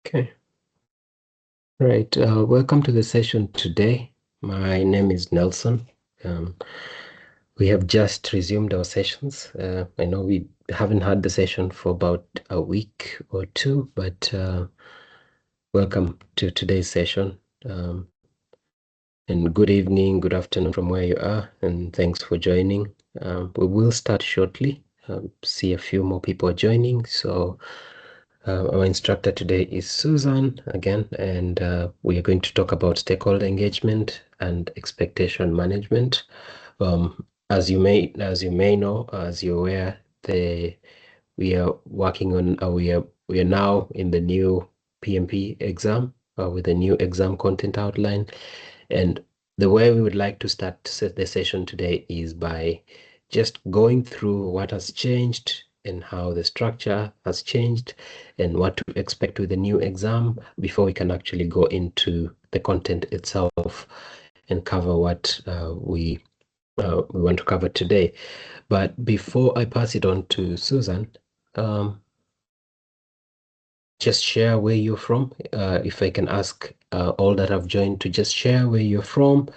Okay. Right. Welcome to the session today. My name is Nelson. We have just resumed our sessions. I know we haven't had the session for about a week or two, but welcome to today's session. And good evening, good afternoon from where you are, and thanks for joining. We will start shortly. See a few more people joining. So our instructor today is Susan again, and we are going to talk about stakeholder engagement and expectation management. As you may know, as you're aware, we are working on we are now in the new PMP exam with the new exam content outline, and the way we would like to start the session today is by just going through what has changed and how the structure has changed and what to expect with the new exam before we can actually go into the content itself and cover what we want to cover today. But before I pass it on to Susan, just share where you're from. If I can ask all that have joined to just share where you're from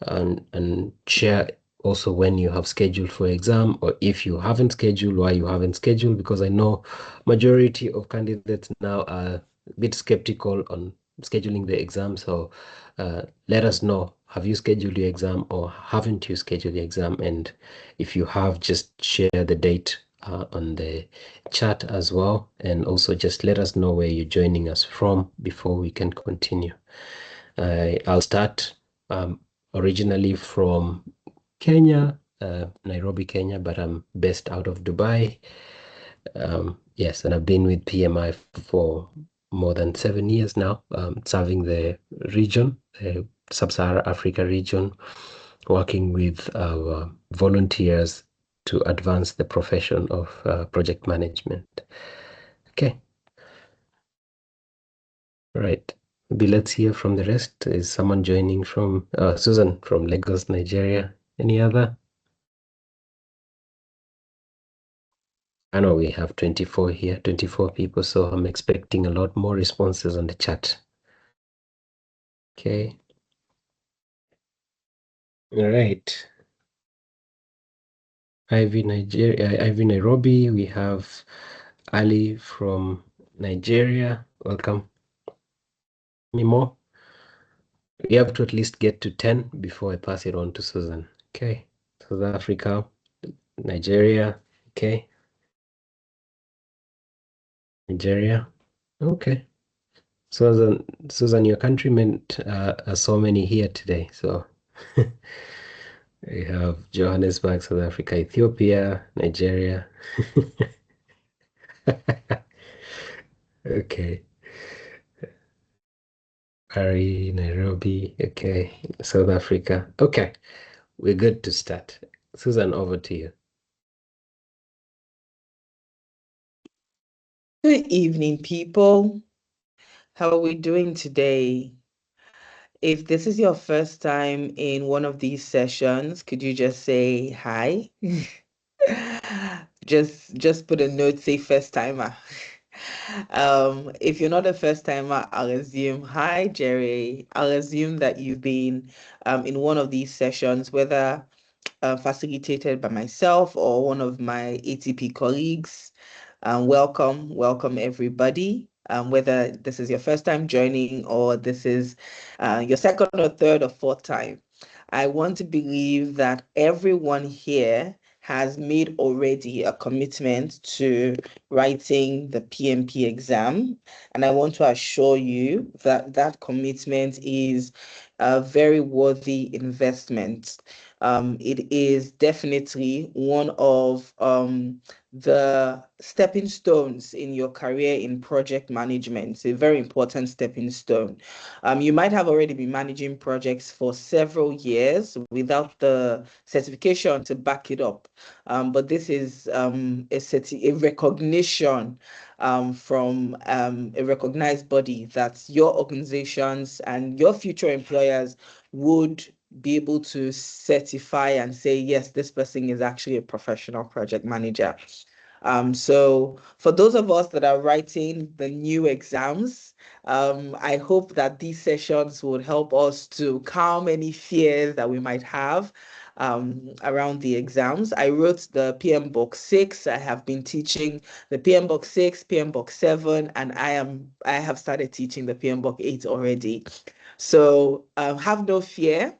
and share also when you have scheduled for exam, or if you haven't scheduled, why you haven't scheduled, because I know majority of candidates now are a bit skeptical on scheduling the exam. So let us know, have you scheduled your exam or haven't you scheduled the exam? And if you have, just share the date on the chat as well, and also just let us know where you're joining us from before we can continue. I'll start originally from Kenya, Nairobi, Kenya, but I'm based out of Dubai. Yes, and I've been with PMI for more than 7 years now, serving the region, the Sub-Saharan Africa region, working with our volunteers to advance the profession of project management. Okay. Right. Maybe let's hear from the rest. Is someone joining from Susan from Lagos, Nigeria? Any other? I know we have 24 here, 24 people, so I'm expecting a lot more responses on the chat. Okay. All right. Ivy Nairobi. We have Ali from Nigeria. Welcome. Any more? We have to at least get to 10 before I pass it on to Susan. Okay. South Africa, Nigeria. Okay. Nigeria. Okay. Susan, your countrymen are so many here today. So we have Johannesburg, South Africa, Ethiopia, Nigeria. Okay. Paris, Nairobi. Okay. South Africa. Okay. We're good to start. Susan, over to you. Good evening, people. How are we doing today? If this is your first time in one of these sessions, could you just say hi? Just put a note, say first timer. If you're not a first timer, I'll assume, hi Jerry. I'll assume that you've been in one of these sessions, whether facilitated by myself or one of my ATP colleagues. Welcome everybody. Whether this is your first time joining or this is your second or third or fourth time. I want to believe that everyone here has made already a commitment to writing the PMP exam. And I want to assure you that that commitment is a very worthy investment. It is definitely one of the stepping stones in your career in project management. It's a very important stepping stone. You might have already been managing projects for several years without the certification to back it up. But this is a recognition from a recognized body that your organizations and your future employers would be able to certify and say, yes, this person is actually a professional project manager. So for those of us that are writing the new exams, I hope that these sessions would help us to calm any fears that we might have around the exams. I wrote the PM Book 6. I have been teaching the PM Book 6, PM Book 7, and I have started teaching the PM Book 8 already. So have no fear.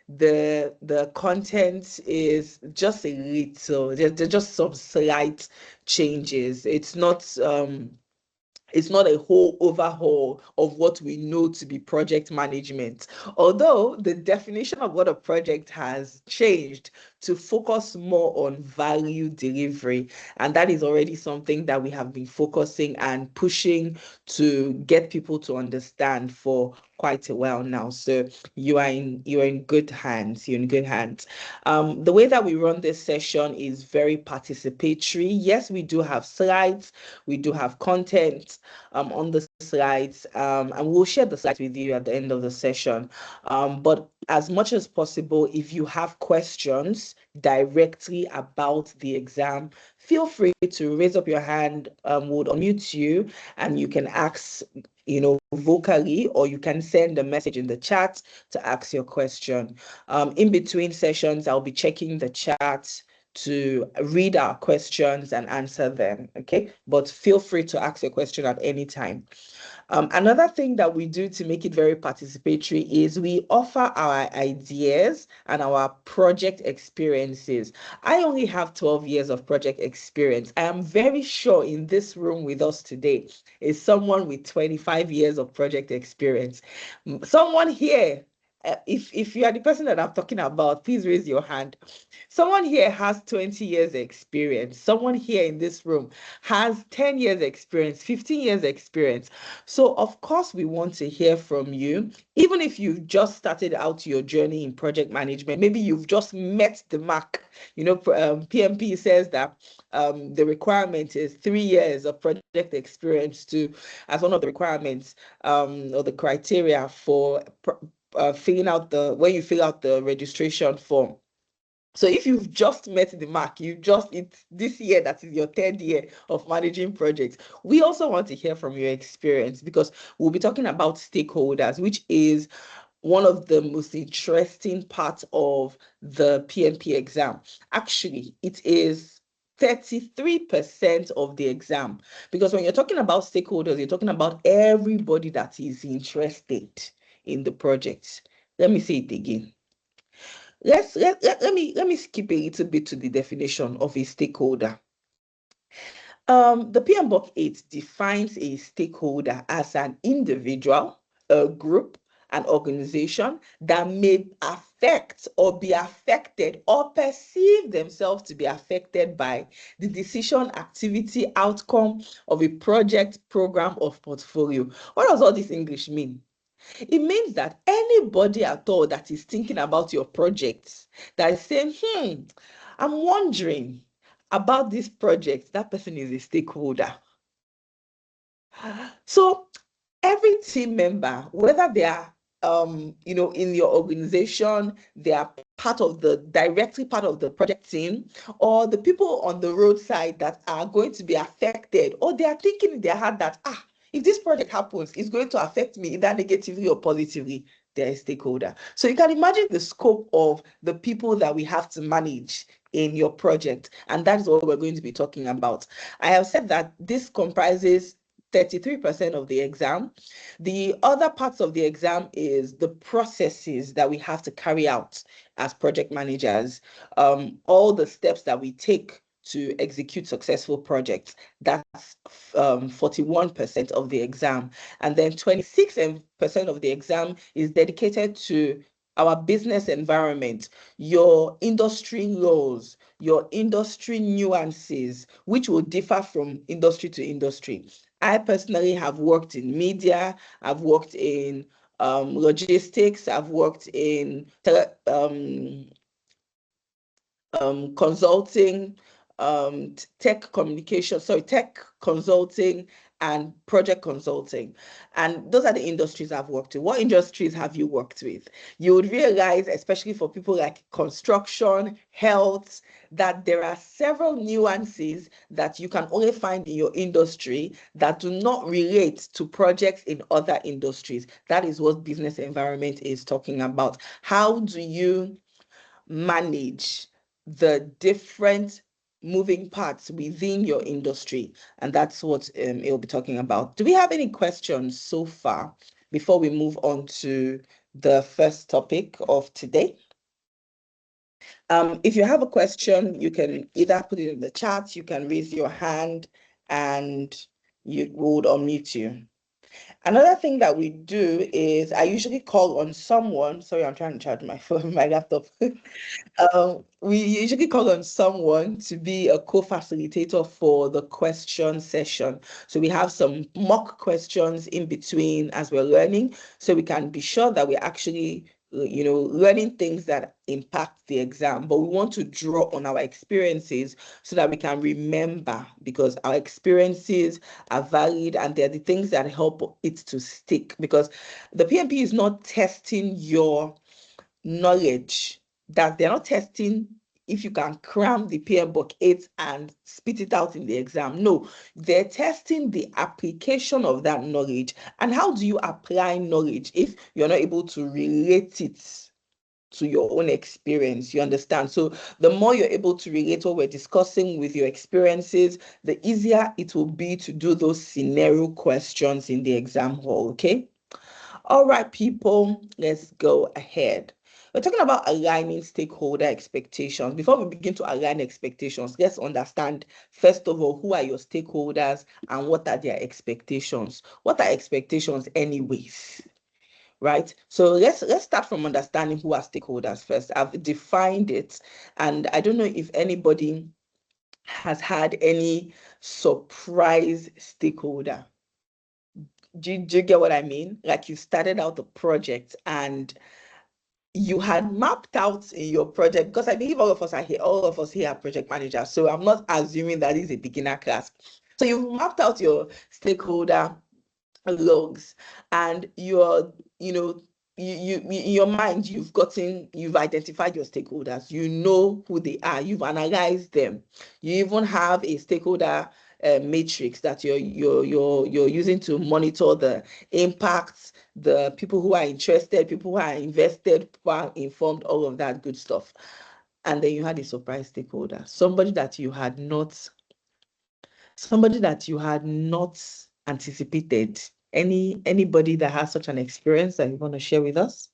The content is just a little, there's just some slight changes. It's not a whole overhaul of what we know to be project management. Although the definition of what a project has changed to focus more on value delivery. And that is already something that we have been focusing and pushing to get people to understand for quite a while now. So you're in good hands. You're in good hands. The way that we run this session is very participatory. Yes, we do have slides, we do have content on the slides, and we'll share the slides with you at the end of the session. But as much as possible, if you have questions directly about the exam, feel free to raise up your hand. We'll unmute you and you can ask, vocally, or you can send a message in the chat to ask your question. In between sessions, I'll be checking the chat to read our questions and answer them, okay? But feel free to ask your question at any time. Another thing that we do to make it very participatory is we offer our ideas and our project experiences. I only have 12 years of project experience. I am very sure in this room with us today is someone with 25 years of project experience. Someone here, if you are the person that I'm talking about, please raise your hand. Someone here has 20 years experience. Someone here in this room has 10 years experience, 15 years experience. So of course we want to hear from you. Even if you've just started out your journey in project management, maybe you've just met the mark. PMP says that the requirement is 3 years of project experience as one of the requirements or the criteria for when you fill out the registration form. So if you've just met the mark, it's this year that is your third year of managing projects. We also want to hear from your experience because we'll be talking about stakeholders, which is one of the most interesting parts of the PMP exam. Actually, it is 33% of the exam because when you're talking about stakeholders, you're talking about everybody that is interested in the project. Let me say it again. Let me skip a little bit to the definition of a stakeholder. The PM Book 8 defines a stakeholder as an individual, a group, an organization that may affect or be affected or perceive themselves to be affected by the decision, activity, outcome of a project, program, or portfolio. What does all this English mean? It means that anybody at all that is thinking about your project, that is saying, I'm wondering about this project, that person is a stakeholder. So every team member, whether they are in your organization, they are directly part of the project team, or the people on the roadside that are going to be affected, or they are thinking in their heart that if this project happens, it's going to affect me either negatively or positively. They're a stakeholder. So you can imagine the scope of the people that we have to manage in your project, and that is what we're going to be talking about. I have said that this comprises 33% of the exam. The other parts of the exam is the processes that we have to carry out as project managers, all the steps that we take to execute successful projects. That's 41% of the exam. And then 26% of the exam is dedicated to our business environment, your industry laws, your industry nuances, which will differ from industry to industry. I personally have worked in media, I've worked in logistics, I've worked in consulting, tech consulting and project consulting. And those are the industries I've worked with. What industries have you worked with? You would realize, especially for people like construction, health, that there are several nuances that you can only find in your industry that do not relate to projects in other industries. That is what business environment is talking about. How do you manage the different moving parts within your industry? And that's what it'll be talking about. Do we have any questions so far before we move on to the first topic of today? If you have a question, you can either put it in the chat, you can raise your hand, and you would unmute you. Another thing that we do is I usually call on someone. Sorry, I'm trying to charge my phone, my laptop. We usually call on someone to be a co-facilitator for the question session. So we have some mock questions in between as we're learning, so we can be sure that we're actually learning things that impact the exam, but we want to draw on our experiences so that we can remember, because our experiences are valid and they're the things that help it to stick. Because the PMP is not testing your knowledge, that they're not testing if you can cram the PM Book 8 and spit it out in the exam. No, they're testing the application of that knowledge. And how do you apply knowledge if you're not able to relate it to your own experience? You understand? So the more you're able to relate what we're discussing with your experiences, the easier it will be to do those scenario questions in the exam hall. Okay. All right, people, let's go ahead. We're talking about aligning stakeholder expectations. Before we begin to align expectations, let's understand, first of all, who are your stakeholders and what are their expectations? What are expectations anyways? Right? So let's start from understanding who are stakeholders first. I've defined it, and I don't know if anybody has had any surprise stakeholder. Do you get what I mean? Like, you started out the project and you had mapped out in your project, because I believe all of us here are project managers. So I'm not assuming that is a beginner class. So you've mapped out your stakeholder logs, and in your mind, you've identified your stakeholders, you know who they are, you've analyzed them, you even have a stakeholder matrix that you're using to monitor the impacts, the people who are interested, people who are invested, people who are informed, all of that good stuff. And then you had a surprise stakeholder, somebody that you had not anticipated. Anybody that has such an experience that you want to share with us?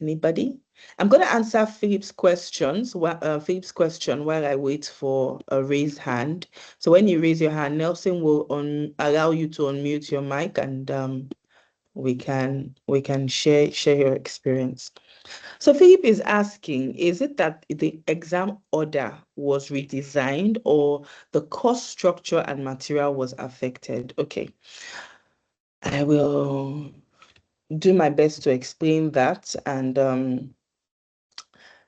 Anybody? I'm going to answer Philip's question while I wait for a raised hand. So when you raise your hand, Nelson will allow you to unmute your mic, and we can share your experience. So Philip is asking, is it that the exam order was redesigned or the course structure and material was affected? Okay, I will do my best to explain that. And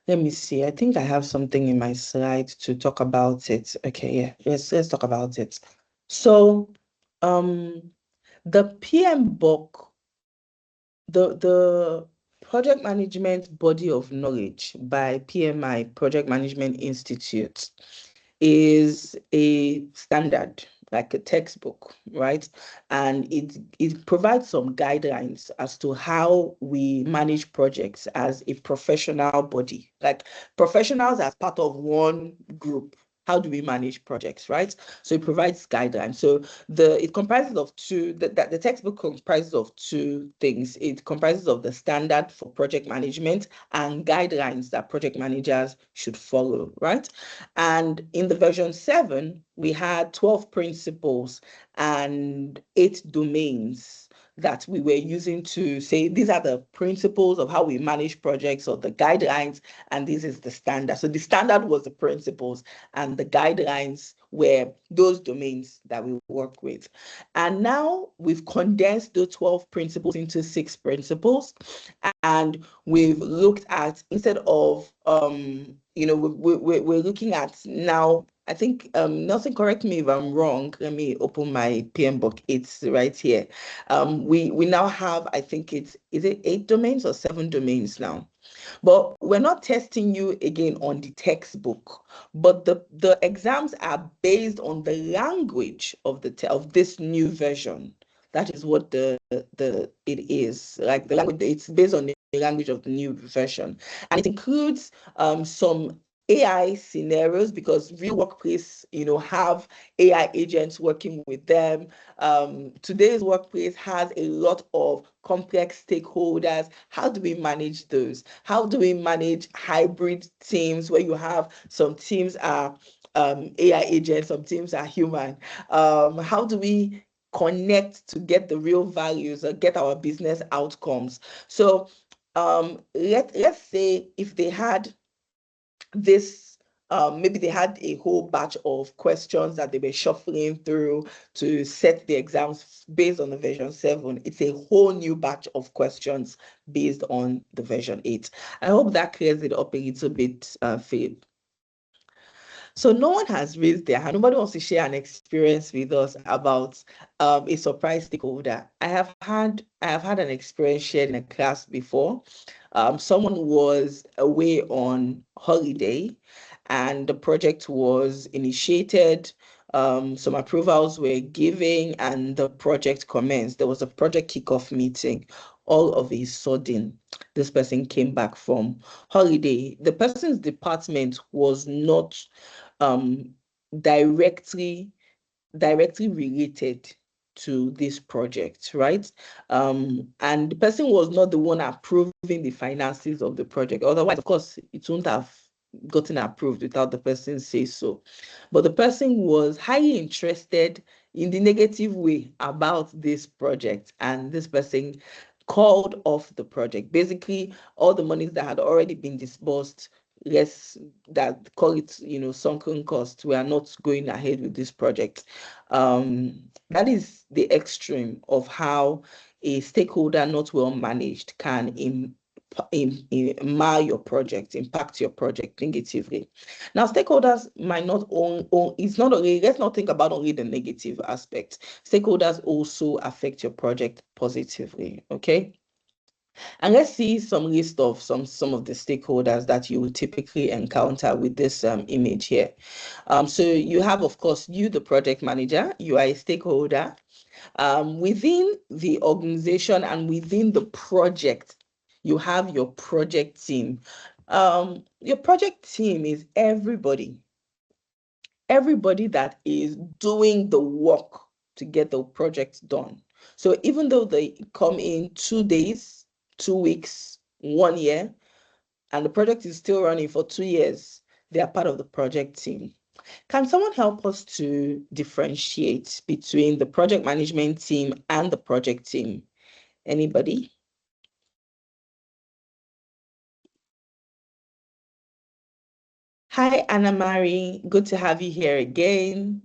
let me see. I think I have something in my slide to talk about it. Okay, yeah, let's talk about it. So the PM book, the Project Management Body of Knowledge by PMI, Project Management Institute, is a standard, like a textbook, right? And it provides some guidelines as to how we manage projects as a professional body, like professionals as part of one group. How do we manage projects, right? So it provides guidelines. So it comprises of the textbook comprises of two things. It comprises of the standard for project management and guidelines that project managers should follow, right? And in the version 7, we had 12 principles and 8 domains that we were using to say these are the principles of how we manage projects, or the guidelines, and this is the standard. So the standard was the principles, and the guidelines were those domains that we work with. And now we've condensed the 12 principles into 6 principles, and we've looked at, instead of we're looking at now. I think Nelson, correct me if I'm wrong. Let me open my PM book. It's right here. We now have, I think is it 8 domains or 7 domains now? But we're not testing you again on the textbook, but the exams are based on the language of of this new version. That is what it is. Like the language, it's based on the language of the new version. And it includes some AI scenarios, because real workplace, have AI agents working with them. Today's workplace has a lot of complex stakeholders. How do we manage those? How do we manage hybrid teams where you have some teams are AI agents, some teams are human? How do we connect to get the real values or get our business outcomes? So let's say if they had this, maybe they had a whole batch of questions that they were shuffling through to set the exams based on the version 7. It's a whole new batch of questions based on the version 8. I hope that clears it up a little bit, Faith. So no one has raised their hand. Nobody wants to share an experience with us about a surprise stakeholder. I have had an experience shared in a class before. Someone was away on holiday, and the project was initiated. Some approvals were given, and the project commenced. There was a project kickoff meeting. All of a sudden, this person came back from holiday. The person's department was not um, directly related to this project, right? And the person was not the one approving the finances of the project. Otherwise, of course, it wouldn't have gotten approved without the person say so. But the person was highly interested in the negative way about this project, and this person called off the project. Basically, all the monies that had already been disbursed, let's that call it, sunken costs, we are not going ahead with this project. That is the extreme of how a stakeholder not well managed can mar your project, impact your project negatively. Now, stakeholders might not it's not only, let's not think about only the negative aspect. Stakeholders also affect your project positively, okay? And let's see some list of some of the stakeholders that you would typically encounter with this image here. So you have, of course, you, the project manager, you are a stakeholder. Within the organization and within the project, you have your project team. Your project team is everybody that is doing the work to get the project done. So even though they come in 2 days, 2 weeks, 1 year, and the project is still running for 2 years, they are part of the project team. Can someone help us to differentiate between the project management team and the project team? Anybody? Hi, Anna Marie. Good to have you here again.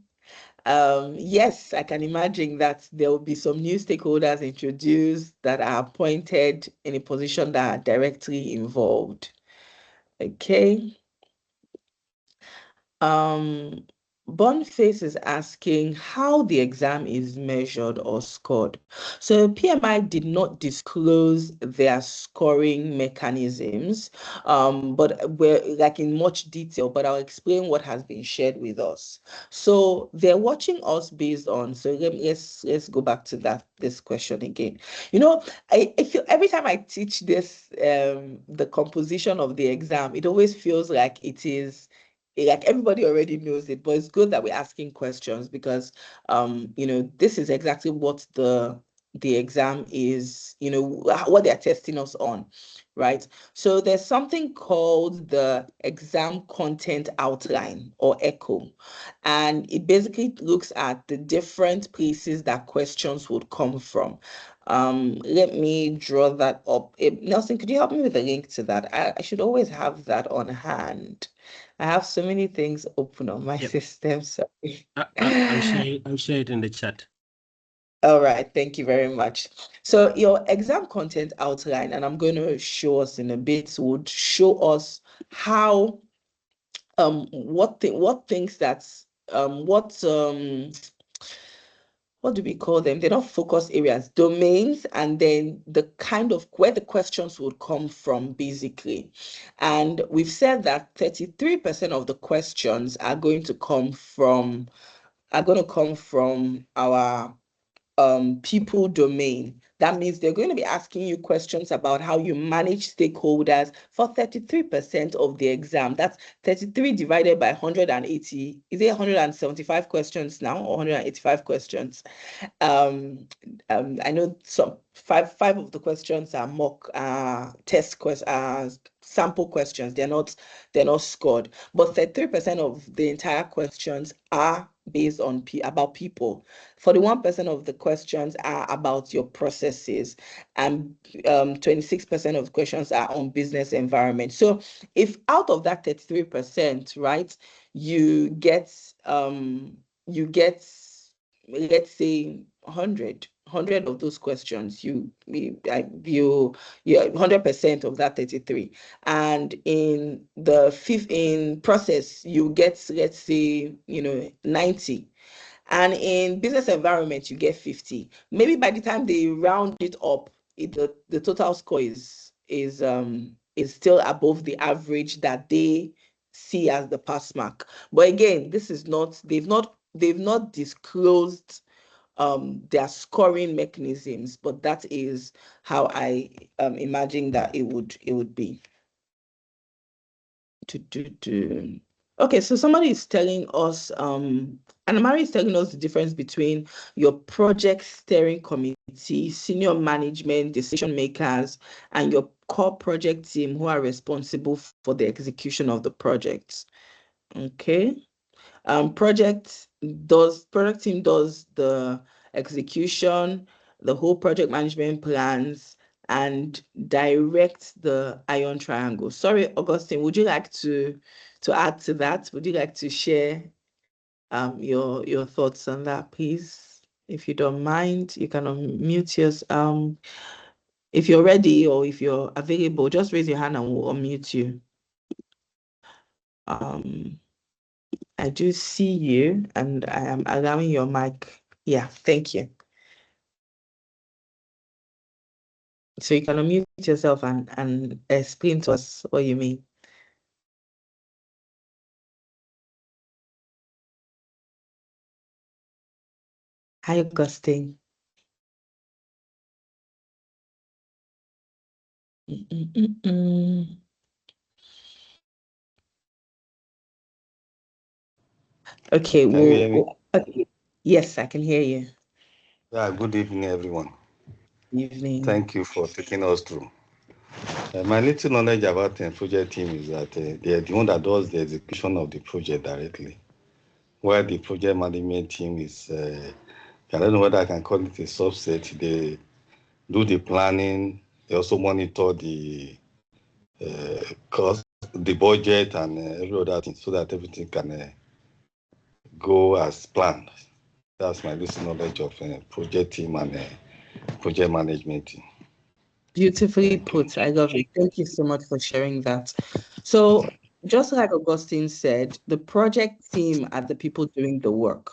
Yes, I can imagine that there will be some new stakeholders introduced that are appointed in a position that are directly involved. Okay. Um, Boniface is asking how the exam is measured or scored. So PMI did not disclose their scoring mechanisms, but we're like in much detail, but I'll explain what has been shared with us. So they're watching us based on, so let's go back to this question again. I feel every time I teach this, the composition of the exam, it always feels like it is like everybody already knows it, but it's good that we're asking questions because this is exactly what the exam is, what they're testing us on, right? So there's something called the exam content outline, or ECHO, and it basically looks at the different places that questions would come from. Let me draw that up. Nelson, could you help me with a link to that? I should always have that on hand. I have so many things open on my Yep. system. Sorry. I'll share it in the chat. All right, thank you very much. So your exam content outline, and I'm going to show us in a bit, would show us how what things that's what do we call them? They're not focus areas, domains, and then the kind of where the questions would come from, basically. And we've said that 33% of the questions are going to come from our people domain. That means they're going to be asking you questions about how you manage stakeholders for 33% of the exam. That's 33 divided by 180. Is it 175 questions now or 185 questions? I know some five of the questions are mock test questions, sample questions. They're not scored, but 33% of the entire questions are based on about people. 41% of the questions are about your processes, and 26% of the questions are on business environment. So if out of that 33%, right, you get let's say 100 of those questions, you 100% of that 33, and in the fifth in process you get, let's say, 90, and in business environment you get 50. Maybe by the time they round it up, the total score is still above the average that they see as the pass mark. But again, this is not they've not disclosed their scoring mechanisms, but that is how I imagine that it would be. Okay, so somebody is telling us, Anamari is telling us the difference between your project steering committee, senior management, decision makers, and your core project team who are responsible for the execution of the projects. Okay. Project team does the execution, the whole project management plans, and direct the iron triangle. Sorry, Augustine, would you like to add to that? Would you like to share your thoughts on that, please? If you don't mind, you can unmute yourself. If you're ready or if you're available, just raise your hand and we'll unmute you. I do see you, and I am allowing your mic. Yeah, thank you. So you can unmute yourself and explain to us what you mean. Hi, Augustine. Okay, Can you hear me? okay. Yes, I can hear you. Yeah, good evening, everyone. Evening. Thank you for taking us through. My little knowledge about the project team is that they're the one that does the execution of the project directly, while the project management team is, I don't know whether I can call it a subset. They do the planning. They also monitor the cost, the budget, and every other thing, so that everything can go as planned. That's my little knowledge of project team and project management team. Beautifully Thank you. put. I love it. Thank you so much for sharing that. So, just like Augustine said, the project team are the people doing the work.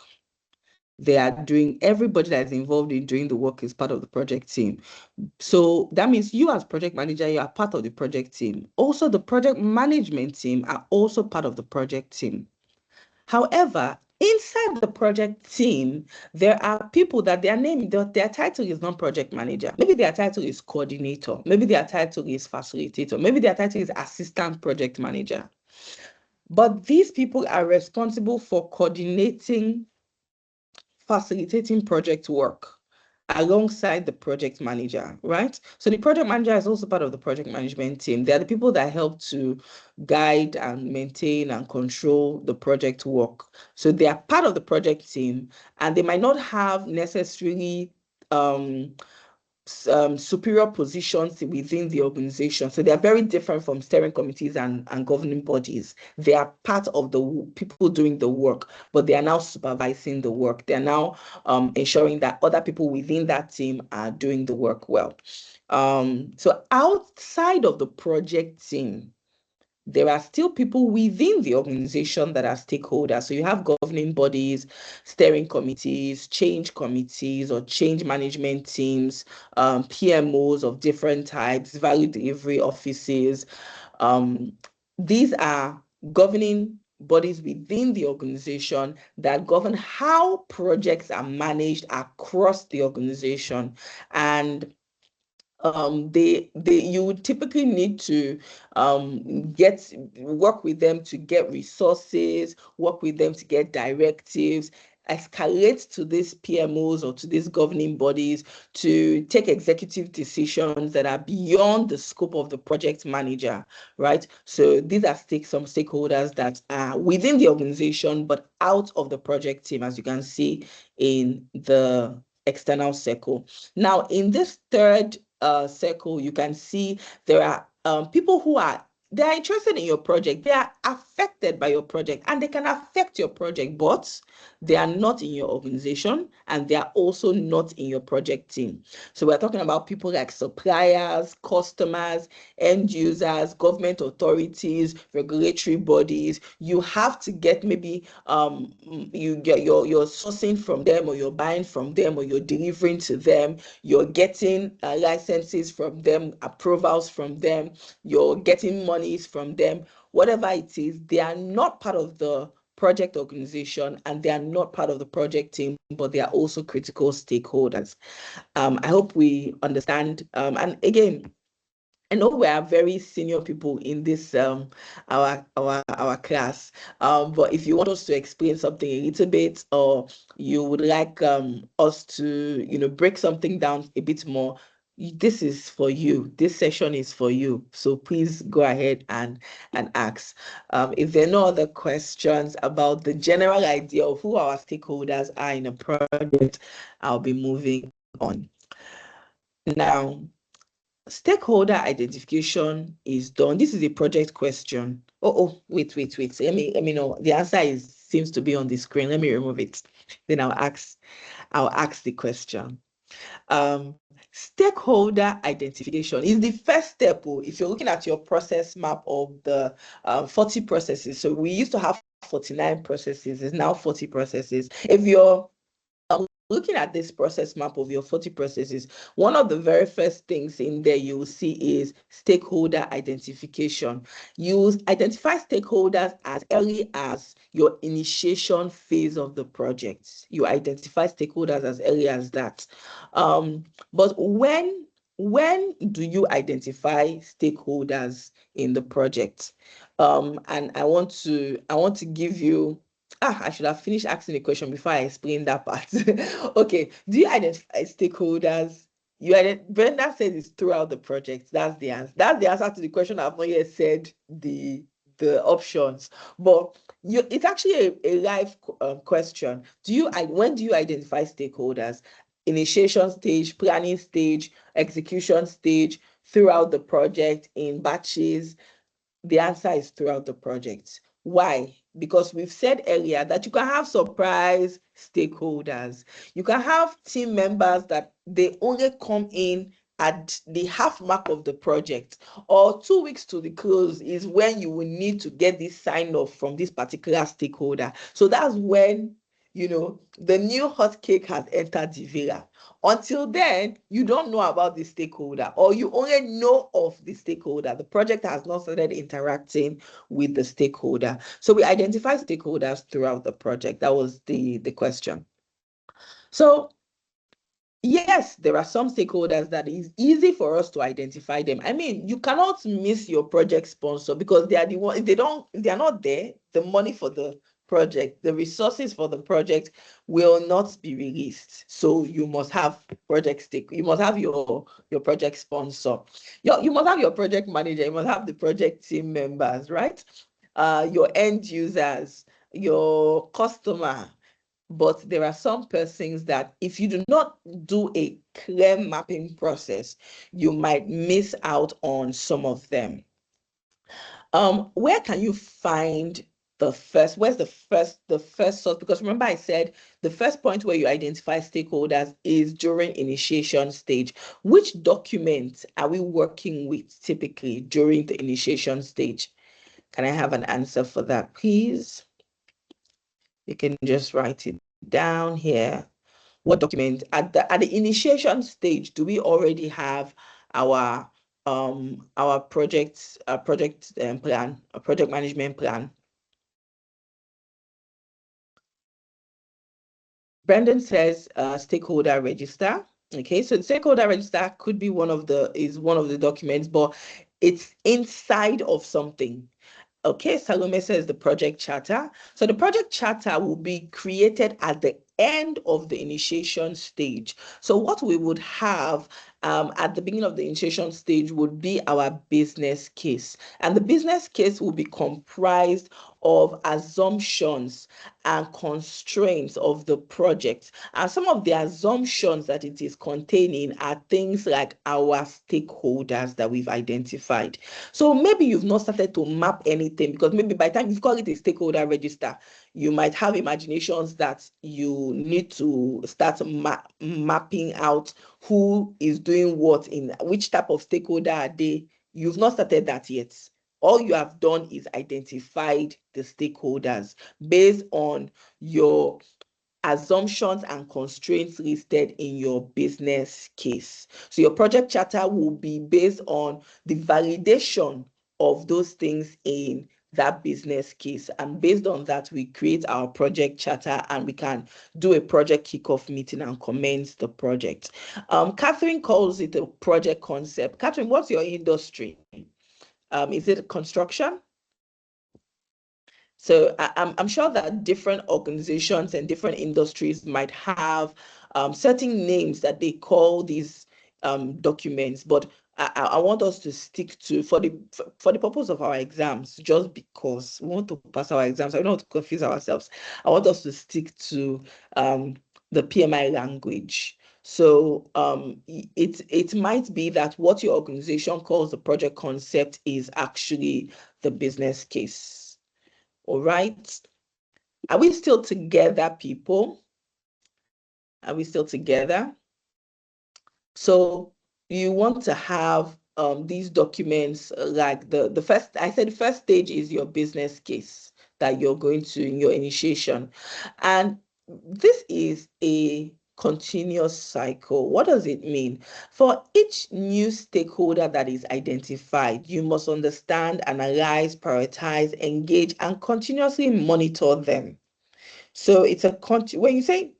Everybody that is involved in doing the work is part of the project team. So that means you as project manager, you are part of the project team. Also, the project management team are also part of the project team. However, inside the project team, there are people that their title is not project manager. Maybe their title is coordinator. Maybe their title is facilitator. Maybe their title is assistant project manager. But these people are responsible for coordinating, facilitating project work alongside the project manager, right? So the project manager is also part of the project management team. They are the people that help to guide and maintain and control the project work. So they are part of the project team, and they might not have necessarily superior positions within the organization. So they are very different from steering committees and governing bodies. They are part of the people doing the work, but they are now supervising the work. They are now ensuring that other people within that team are doing the work well. So outside of the project team, there are still people within the organization that are stakeholders. So you have governing bodies, steering committees, change committees or change management teams, PMOs of different types, value delivery offices. These are governing bodies within the organization that govern how projects are managed across the organization. And you would typically need to work with them to get resources, work with them to get directives, escalate to these PMOs or to these governing bodies to take executive decisions that are beyond the scope of the project manager, right? So these are some stakeholders that are within the organization but out of the project team, as you can see in the external circle. Now, in this third circle, you can see there are people who are interested in your project. They are affected by your project and they can affect your project, but they are not in your organization and they are also not in your project team. So we're talking about people like suppliers, customers, end users, government authorities, regulatory bodies. You have to get maybe you're sourcing from them or you're buying from them or you're delivering to them. You're getting licenses from them, approvals from them, you're getting monies from them, whatever it is. They are not part of the project organization and they are not part of the project team, but they are also critical stakeholders. I hope we understand. And again, I know we are very senior people in this our class, but if you want us to explain something a little bit, or you would like us to break something down a bit more, this is for you. This session is for you. So please go ahead and ask. If there are no other questions about the general idea of who our stakeholders are in a project, I'll be moving on. Now, stakeholder identification is done. This is a project question. Wait. Let me know. The answer seems to be on the screen. Let me remove it. Then I'll ask the question. Stakeholder identification is the first step. If you're looking at your process map of the 40 processes, so we used to have 49 processes, it's now 40 processes. If you're looking at this process map of your 40 processes, one of the very first things in there you will see is stakeholder identification. You identify stakeholders as early as your initiation phase of the project. You identify stakeholders as early as that. But when do you identify stakeholders in the project? And I want to give you I should have finished asking the question before I explain that part. Okay. Do you identify stakeholders? Brenda said it's throughout the project. That's the answer. That's the answer to the question. I've not yet said the options, but it's actually a live question. When do you identify stakeholders? Initiation stage, planning stage, execution stage, throughout the project, in batches? The answer is throughout the project. Why? Because we've said earlier that you can have surprise stakeholders. You can have team members that they only come in at the half mark of the project, or 2 weeks to the close is when you will need to get this sign off from this particular stakeholder. So that's when the new hot cake has entered the villa. Until then, you don't know about the stakeholder, or you only know of the stakeholder. The project has not started interacting with the stakeholder. So we identify stakeholders throughout the project. That was the question. So yes, there are some stakeholders that is easy for us to identify them. I mean, you cannot miss your project sponsor because they are the one. If they are not there, the money for the project, the resources for the project will not be released. So you must have you must have your project sponsor. You must have your project manager. You must have the project team members, right? Your end users, your customer. But there are some persons that if you do not do a clear mapping process, you might miss out on some of them. Where can you find where's the first source? Because remember I said the first point where you identify stakeholders is during initiation stage. Which documents are we working with typically during the initiation stage? Can I have an answer for that, please? You can just write it down here. What document at the initiation stage do we already have our project plan, a project management plan? Brendan says stakeholder register. Okay, so the stakeholder register could be one of the documents, but it's inside of something. Okay, Salome says the project charter. So the project charter will be created at the end of the initiation stage. So what we would have at the beginning of the initiation stage would be our business case. And the business case will be comprised of assumptions and constraints of the project. And some of the assumptions that it is containing are things like our stakeholders that we've identified. So maybe you've not started to map anything, because maybe by the time you've called it a stakeholder register, you might have imaginations that you need to start mapping out who is doing what, in which type of stakeholder are they. You've not started that yet. All you have done is identified the stakeholders based on your assumptions and constraints listed in your business case. So your project charter will be based on the validation of those things in that business case. And based on that, we create our project charter and we can do a project kickoff meeting and commence the project. Catherine calls it a project concept. Catherine, what's your industry? Is it construction? So I'm sure that different organizations and different industries might have certain names that they call these documents, but I want us to stick to, for the purpose of our exams, just because we want to pass our exams, I don't want to confuse ourselves. I want us to stick to the PMI language. So it might be that what your organization calls the project concept is actually the business case. All right. Are we still together, people? Are we still together? So you want to have these documents like the first, I said the first stage is your business case that you're going to in your initiation. And this is a continuous cycle. What does it mean? For each new stakeholder that is identified, you must understand, analyze, prioritize, engage, and continuously monitor them. So it's when you say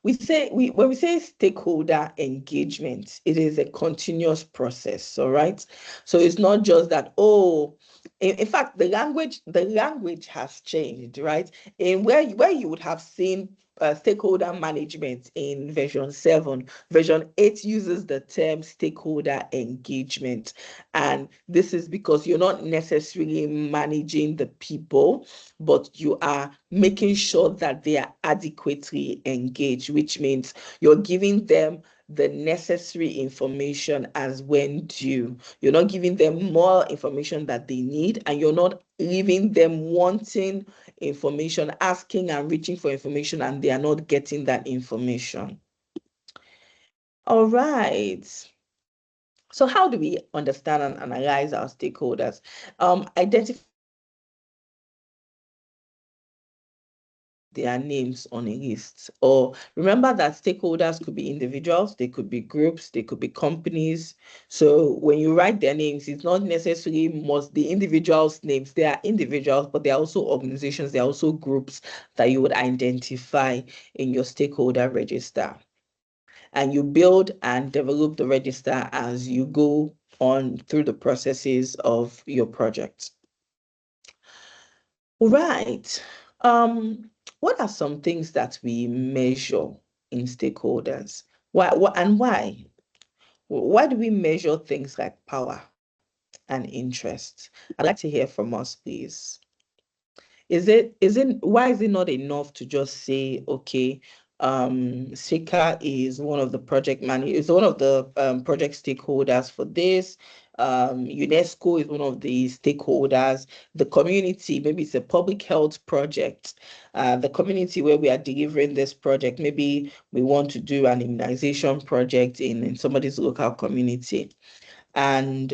when we say stakeholder engagement, it is a continuous process. All right. So it's not just that, oh, in fact, the language has changed, right? In where you would have seen stakeholder management in version 7, version 8 uses the term stakeholder engagement. And this is because you're not necessarily managing the people, but you are making sure that they are adequately engaged, which means you're giving them the necessary information as when due. You're not giving them more information that they need, and you're not leaving them wanting information, asking and reaching for information, and they are not getting that information. All right. So how do we understand and analyze our stakeholders? Identify their names on a list. Or remember that stakeholders could be individuals, they could be groups, they could be companies. So when you write their names, it's not necessarily must the individuals' names. They are individuals, but they are also organizations, they are also groups that you would identify in your stakeholder register. And you build and develop the register as you go on through the processes of your project. Right. What are some things that we measure in stakeholders? Why? Why do we measure things like power and interest? I'd like to hear from us, please. Why is it not enough to just say, okay, Sika is one of the is one of the project stakeholders for this. UNESCO is one of the stakeholders. The community, maybe it's a public health project. The community where we are delivering this project, maybe we want to do an immunization project in somebody's local community. and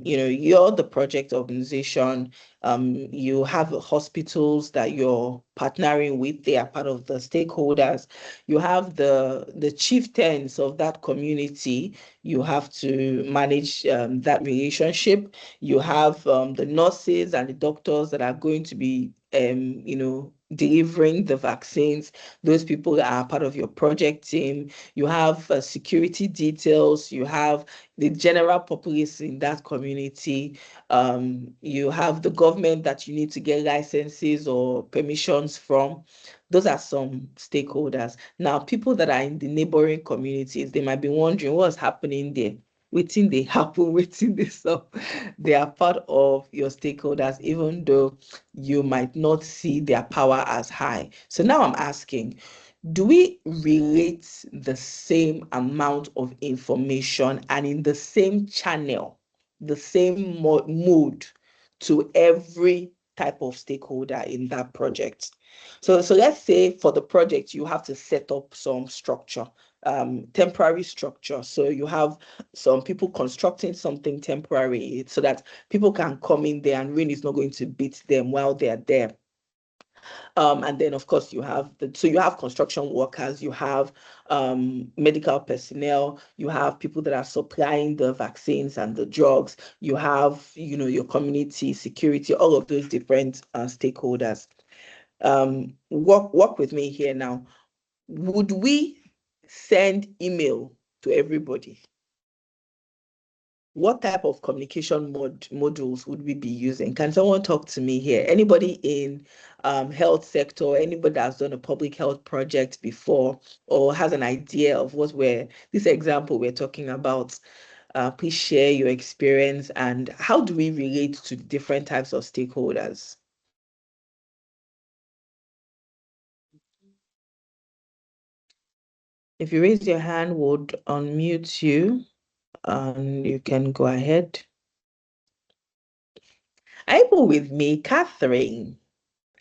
you're the project organization. You have hospitals that you're partnering with, they are part of the stakeholders. You have the chieftains of that community, you have to manage that relationship. You have the nurses and the doctors that are going to be delivering the vaccines. Those people are part of your project team. You have security details, you have the general populace in that community. You have the government that you need to get licenses or permissions from. Those are some stakeholders. Now, people that are in the neighboring communities, they might be wondering what's happening there. Waiting they happen, waiting they so they are part of your stakeholders, even though you might not see their power as high. So now I'm asking, do we relate the same amount of information and in the same channel, the same mood to every type of stakeholder in that project? So let's say for the project, you have to set up some structure, temporary structure. So you have some people constructing something temporary so that people can come in there and rain is not going to beat them while they're there. And then, of course, you have you have construction workers, you have medical personnel, you have people that are supplying the vaccines and the drugs, you have, your community security, all of those different stakeholders. Work with me here now. Would we send email to everybody? What type of communication modules would we be using? Can someone talk to me here? Anybody in health sector, anybody that's done a public health project before or has an idea of this example we're talking about, please share your experience and how do we relate to different types of stakeholders? If you raise your hand, we'll unmute you and you can go ahead. Are you with me, Catherine?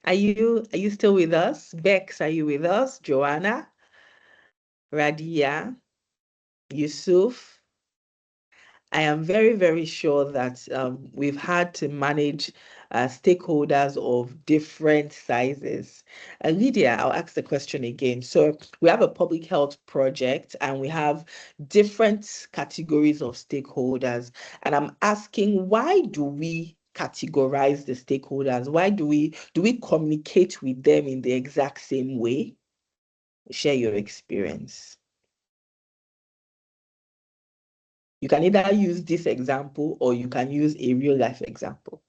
Are you still with us? Bex, are you with us? Joanna, Radia, Yusuf? I am very, very sure that we've had to manage stakeholders of different sizes. Lydia, I'll ask the question again. So we have a public health project and we have different categories of stakeholders. And I'm asking, why do we categorize the stakeholders? Why do we communicate with them in the exact same way? Share your experience. You can either use this example or you can use a real life example.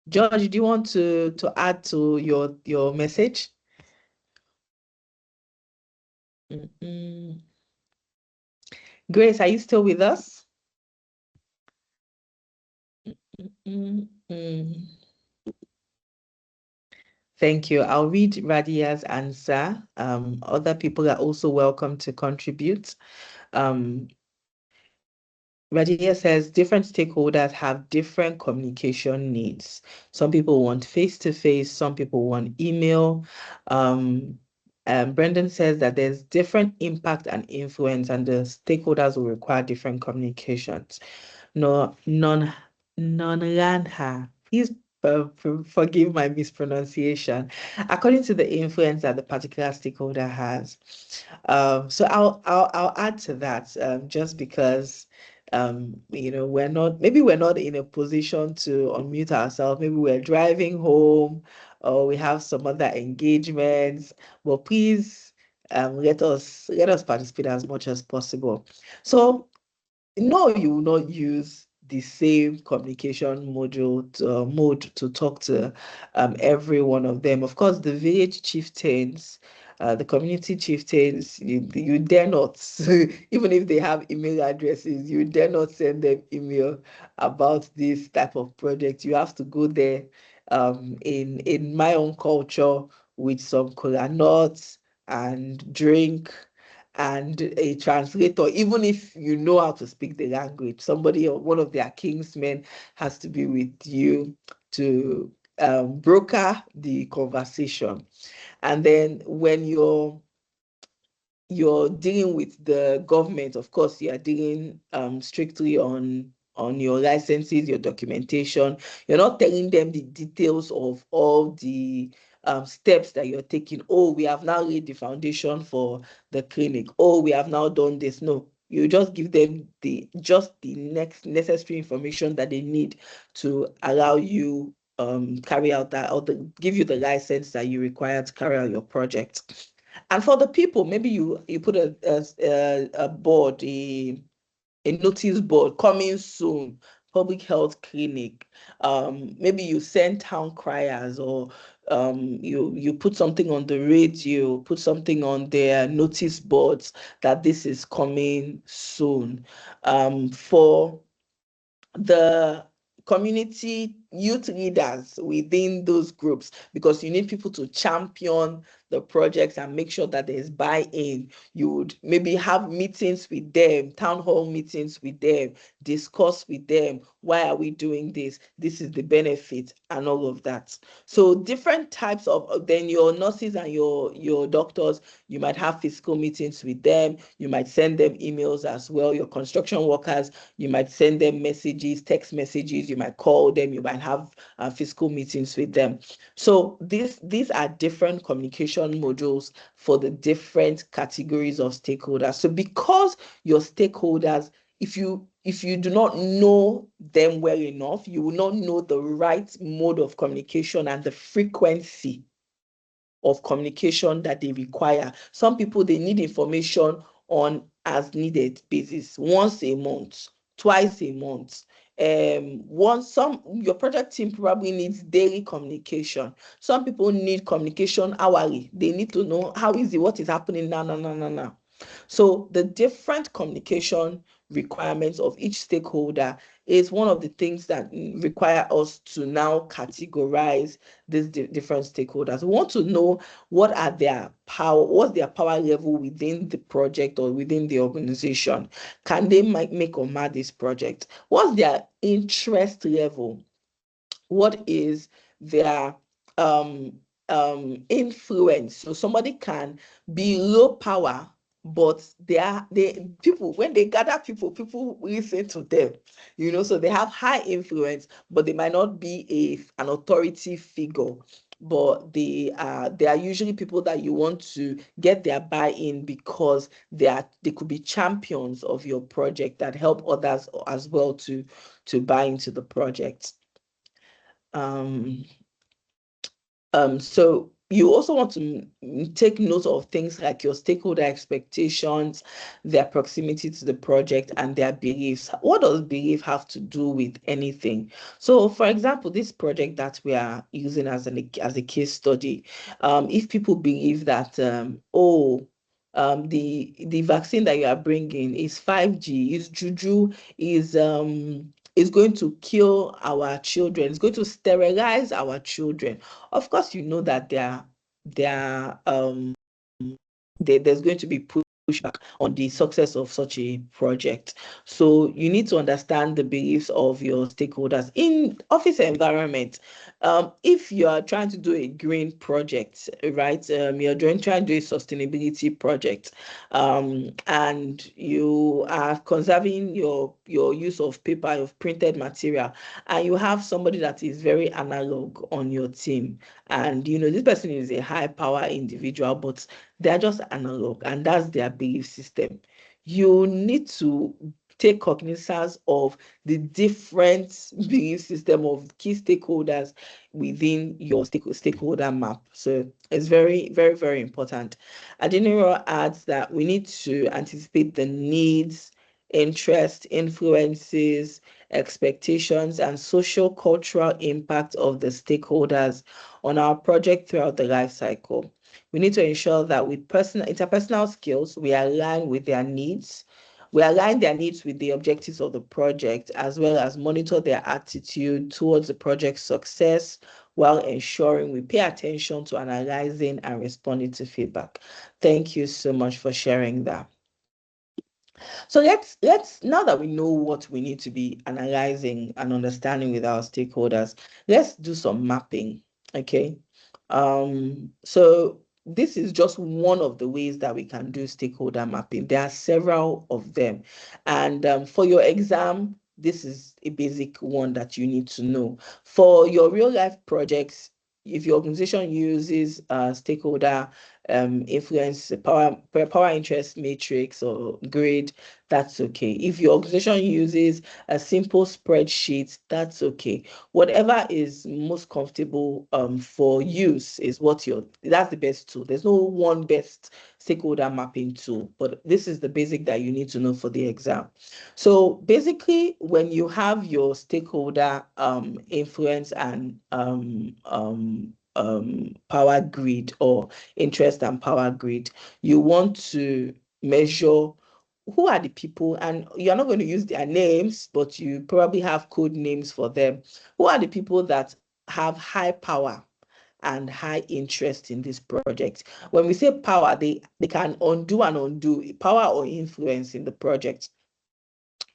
George, do you want to add to your message? Grace, are you still with us? Thank you. I'll read Radia's answer. Other people are also welcome to contribute. Radia says different stakeholders have different communication needs. Some people want face-to-face, some people want email. Brendan says that there's different impact and influence, and the stakeholders will require different communications. No, non-Ranha. Please forgive my mispronunciation. According to the influence that the particular stakeholder has. So I'll add to that just because we're not in a position to unmute ourselves. Maybe we're driving home or we have some other engagements. But please let us participate as much as possible. So no, you will not use the same communication mode to talk to every one of them. Of course, the village chieftains, the community chieftains, you dare not, even if they have email addresses, you dare not send them email about this type of project. You have to go there in my own culture with some cola nuts and drink and a translator, even if you know how to speak the language. Somebody or one of their kingsmen has to be with you to broker the conversation. And then when you're you're dealing with the government, of course, you are dealing strictly on your licenses, your documentation. You're not telling them the details of all the steps that you're taking. Oh, we have now laid the foundation for the clinic. Oh, we have now done this. No, you just give them the next necessary information that they need to allow you carry out that, or give you the license that you require to carry out your project. And for the people, maybe you put a board, a notice board, coming soon, public health clinic. Maybe you send town criers, or you put something on the radio, put something on their notice boards that this is coming soon. For the community youth leaders within those groups, because you need people to champion the projects and make sure that there's buy-in. You would maybe have meetings with them, town hall meetings with them, discuss with them, why are we doing this? This is the benefit and all of that. So different types of, then your nurses and your doctors, you might have physical meetings with them, you might send them emails as well. Your construction workers, you might send them messages, text messages, you might call them, you might have physical meetings with them. So these are different communication modules for the different categories of stakeholders. So because your stakeholders, if you do not know them well enough, you will not know the right mode of communication and the frequency of communication that they require. Some people, they need information on as needed basis, once a month, twice a month. Your project team probably needs daily communication. Some people need communication hourly. They need to know how is it, what is happening now. So the different communication requirements of each stakeholder is one of the things that require us to now categorize these different stakeholders. We want to know what's their power level within the project or within the organization. Can they make or mar this project? What's their interest level? What is their um influence? So somebody can be low power, but they people, when they gather people listen to them, so they have high influence, but they might not be an authority figure. But they are usually people that you want to get their buy-in, because they could be champions of your project that help others as well to buy into the project. Um, so you also want to take note of things like your stakeholder expectations, their proximity to the project, and their beliefs. What does belief have to do with anything? So, for example, this project that we are using as a case study, if people believe that the vaccine that you are bringing is 5G, is juju, is going to kill our children, it's going to sterilize our children. Of course, you know that there's going to be pushback on the success of such a project. So you need to understand the beliefs of your stakeholders in office environment. If you are trying to do a green project, right? You're trying to do a sustainability project, and you are conserving your use of paper, of printed material, and you have somebody that is very analog on your team, and this person is a high power individual, but they're just analog, and that's their belief system. You need to take cognizance of the different belief system of key stakeholders within your stakeholder map. So it's very, very, very important. Adiniro adds that we need to anticipate the needs, interest, influences, expectations, and social cultural impact of the stakeholders on our project throughout the life cycle. We need to ensure that with interpersonal skills, we align with their needs. We align their needs with the objectives of the project, as well as monitor their attitude towards the project's success, while ensuring we pay attention to analyzing and responding to feedback. Thank you so much for sharing that. So let's now that we know what we need to be analyzing and understanding with our stakeholders, let's do some mapping. Okay. So this is just one of the ways that we can do stakeholder mapping. There are several of them. And for your exam, this is a basic one that you need to know. For your real life projects, if your organization uses stakeholder influence, power interest matrix or grid, that's okay. If your organization uses a simple spreadsheet, that's okay. Whatever is most comfortable for use is that's the best tool. There's no one best stakeholder mapping tool, but this is the basic that you need to know for the exam. So basically, when you have your stakeholder influence and power grid or interest and power grid, you want to measure who are the people, and you're not going to use their names, but you probably have code names for them. Who are the people that have high power and high interest in this project? When we say power, they can undo and undo power or influence in the project,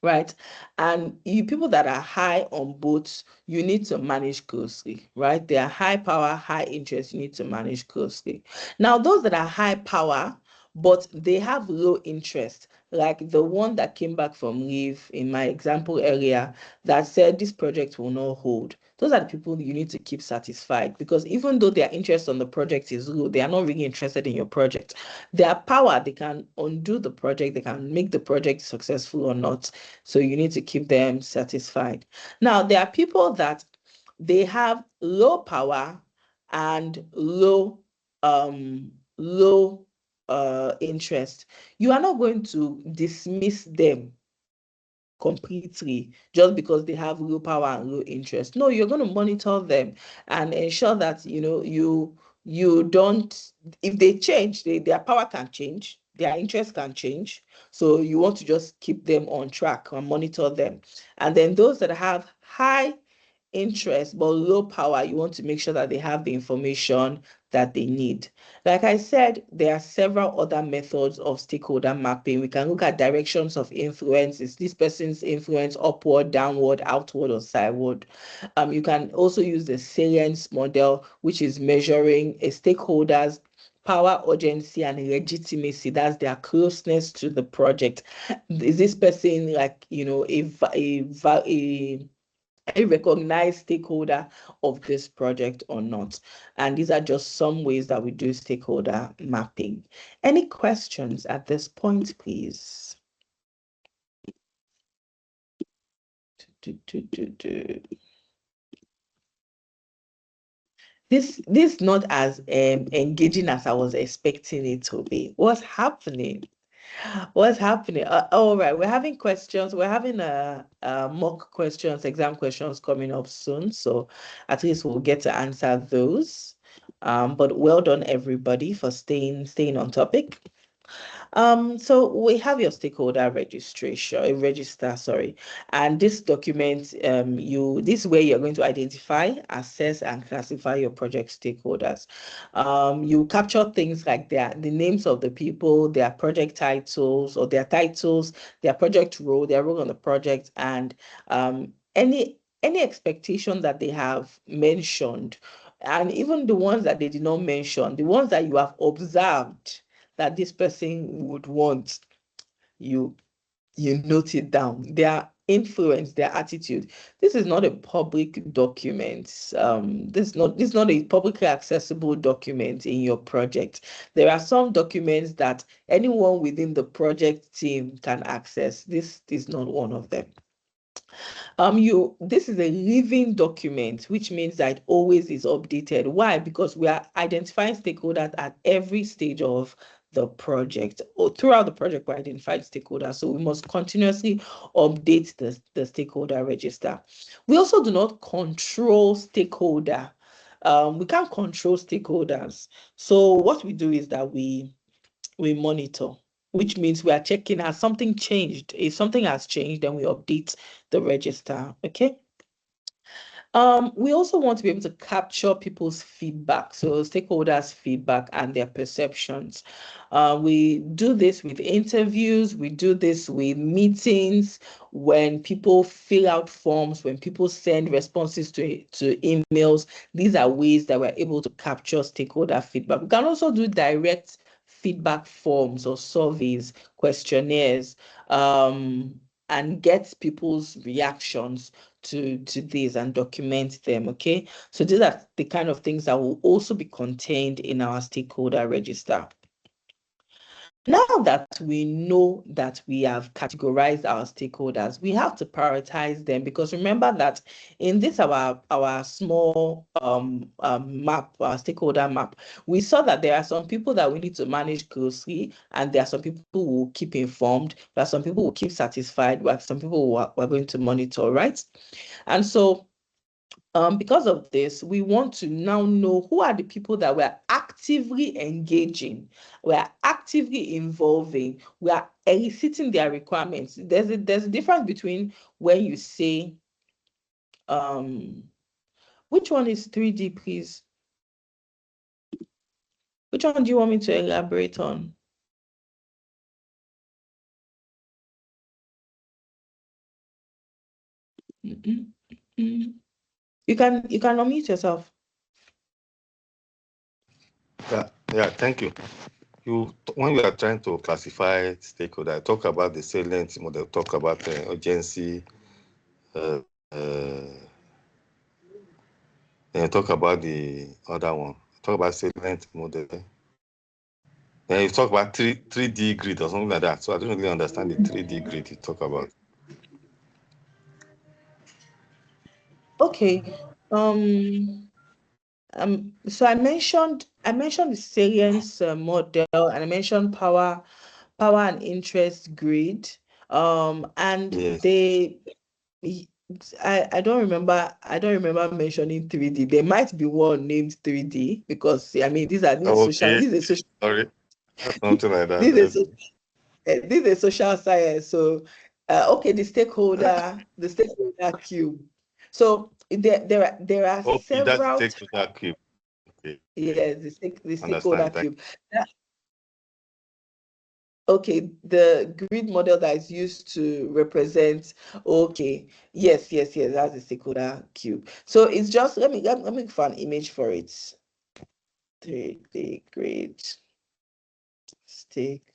right? And you people that are high on both, you need to manage closely, right? They are high power, high interest, you need to manage closely. Now, those that are high power, but they have low interest, like the one that came back from leave in my example earlier that said this project will not hold. Those are the people you need to keep satisfied, because even though their interest on the project is low, they are not really interested in your project. Their power, they can undo the project, they can make the project successful or not. So you need to keep them satisfied. Now, there are people that they have low power and low interest. You are not going to dismiss them completely just because they have low power and low interest. No, you're going to monitor them and ensure that you don't, if they change, their power can change, their interest can change. So you want to just keep them on track and monitor them. And then those that have high interest but low power, you want to make sure that they have the information that they need. Like I said, there are several other methods of stakeholder mapping. We can look at directions of influence. Is this person's influence upward, downward, outward, or sideward? You can also use the salience model, which is measuring a stakeholder's power, urgency, and legitimacy. That's their closeness to the project. Is this person like, a recognized stakeholder of this project or not? And these are just some ways that we do stakeholder mapping. Any questions at this point, please? This not as engaging as I was expecting it to be. What's happening? What's happening? All right, we're having questions. We're having mock questions, exam questions coming up soon. So at least we'll get to answer those. But well done, everybody, for staying on topic. So we have your stakeholder register, sorry. And this document, this is where you're going to identify, assess, and classify your project stakeholders. You capture things like the names of the people, their project titles or their titles, their project role, their role on the project, and any expectation that they have mentioned, and even the ones that they did not mention, the ones that you have observed that this person would want, you note it down. Their influence, their attitude. This is not a public document. This is not a publicly accessible document in your project. There are some documents that anyone within the project team can access. This is not one of them. This is a living document, which means that it always is updated. Why? Because we are identifying stakeholders at every stage of the project, or throughout the project, we identified stakeholders. So we must continuously update the stakeholder register. We also do not control stakeholder. We can't control stakeholders. So what we do is that we monitor, which means we are checking has something changed. If something has changed, then we update the register. Okay. We also want to be able to capture people's feedback, so stakeholders' feedback and their perceptions. We do this with interviews, we do this with meetings, when people fill out forms, when people send responses to emails. These are ways that we're able to capture stakeholder feedback. We can also do direct feedback forms or surveys, questionnaires, and get people's reactions to these and document them. Okay, so these are the kind of things that will also be contained in our stakeholder register. Now that we know that we have categorized our stakeholders, we have to prioritize them, because remember that in this our small map, our stakeholder map, we saw that there are some people that we need to manage closely, and there are some people who will keep informed, there are some people who will keep satisfied, there are some people who are going to monitor, right? And so because of this, we want to now know who are the people that we're actively engaging, we're actively involving, we are eliciting their requirements. There's a difference between when you say, which one is 3D, please? Which one do you want me to elaborate on? You can unmute yourself. Yeah, thank you. When you are trying to classify stakeholder, talk about the salient model, talk about urgency, then talk about the other one, talk about salient model. Then you talk about 3D grid or something like that. So I don't really understand the 3D grid you talk about. Okay. So I mentioned the salience model, and I mentioned power and interest grid. And Yes. I don't remember mentioning 3D. There might be one named 3D, because I mean these are social. Okay. Sorry. Something like that. This is social science. So okay, the stakeholder cube. So there are Okay, that's several. stakeholder cube. Okay. Yes, the stakeholder Understand. cube. Okay, the grid model that is used to represent. Okay, yes, that's the stakeholder cube. So it's just let me find an image for it. The grid stakeholder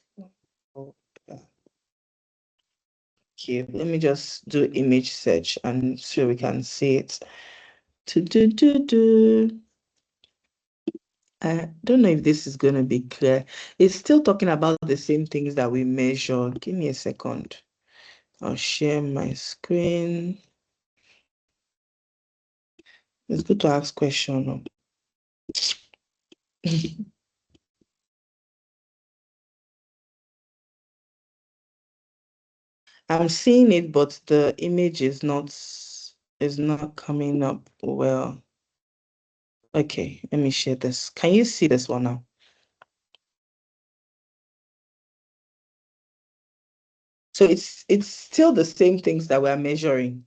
cube. Let me just do image search and so we can see it. I don't know if this is going to be clear. It's still talking about the same things that we measure. Give me a second. I'll share my screen. It's good to ask questions. I'm seeing it, but the image is not coming up well. Okay, let me share this. Can you see this one now? So it's still the same things that we're measuring.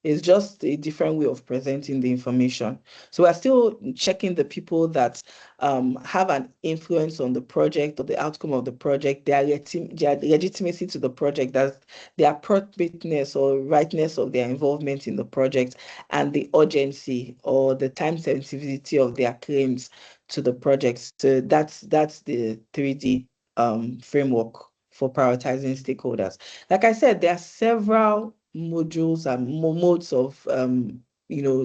It's just a different way of presenting the information. So we're still checking the people that have an influence on the project or the outcome of the project, their legitimacy to the project, that's their appropriateness or rightness of their involvement in the project, and the urgency or the time sensitivity of their claims to the project. So that's the 3D framework for prioritizing stakeholders. Like I said, there are several modules and modes of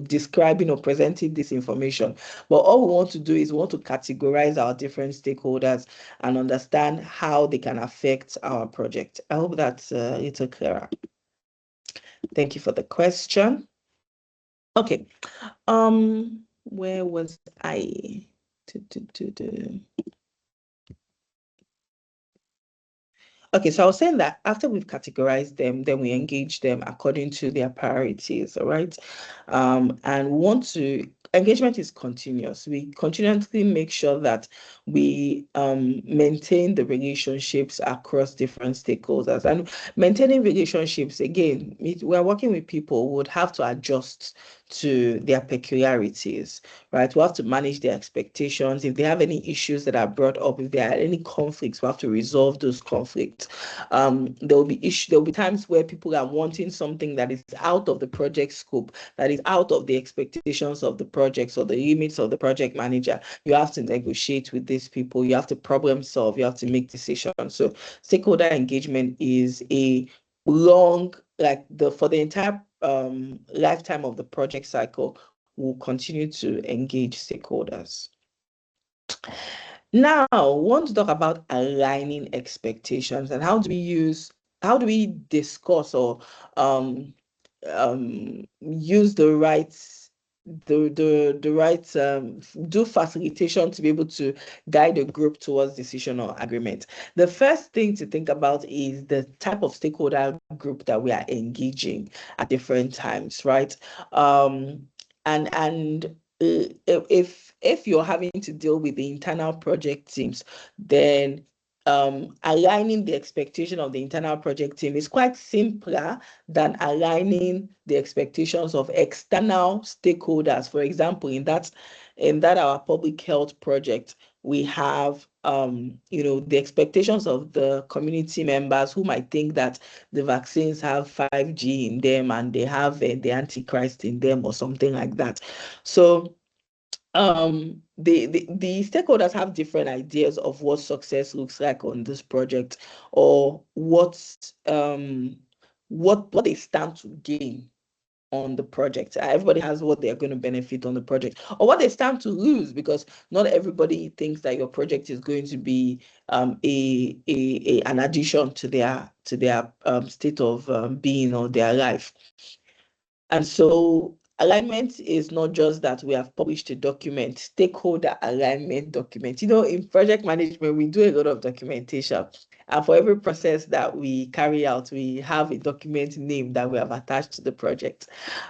describing or presenting this information. But all we want to do is we want to categorize our different stakeholders and understand how they can affect our project. I hope that's a little clearer. Thank you for the question. Okay. Where was I? Okay, so I was saying that after we've categorized them, then we engage them according to their priorities, all right? And engagement is continuous. We continuously make sure that we maintain the relationships across different stakeholders. And maintaining relationships, again, we're working with people, we would have to adjust to their peculiarities, right? We have to manage their expectations. If they have any issues that are brought up, if there are any conflicts, we have to resolve those conflicts. There will be times where people are wanting something that is out of the project scope, that is out of the expectations of the projects or the limits of the project manager. You have to negotiate with these people. You have to problem solve. You have to make decisions. So stakeholder engagement is a long, for the entire lifetime of the project cycle, will continue to engage stakeholders. Now, I want to talk about aligning expectations and how do we discuss or use the right do facilitation to be able to guide a group towards decision or agreement. The first thing to think about is the type of stakeholder group that we are engaging at different times, right? And if you're having to deal with the internal project teams, then aligning the expectation of the internal project team is quite simpler than aligning the expectations of external stakeholders. For example, in that our public health project, we have the expectations of the community members who might think that the vaccines have 5G in them and they have the Antichrist in them or something like that. So the stakeholders have different ideas of what success looks like on this project, or what they stand to gain on the project. Everybody has what they're going to benefit on the project, or what they stand to lose, because not everybody thinks that your project is going to be an addition to their state of being or their life. And so alignment is not just that we have published a document, stakeholder alignment document. In project management, we do a lot of documentation. And for every process that we carry out, we have a document name that we have attached to the project.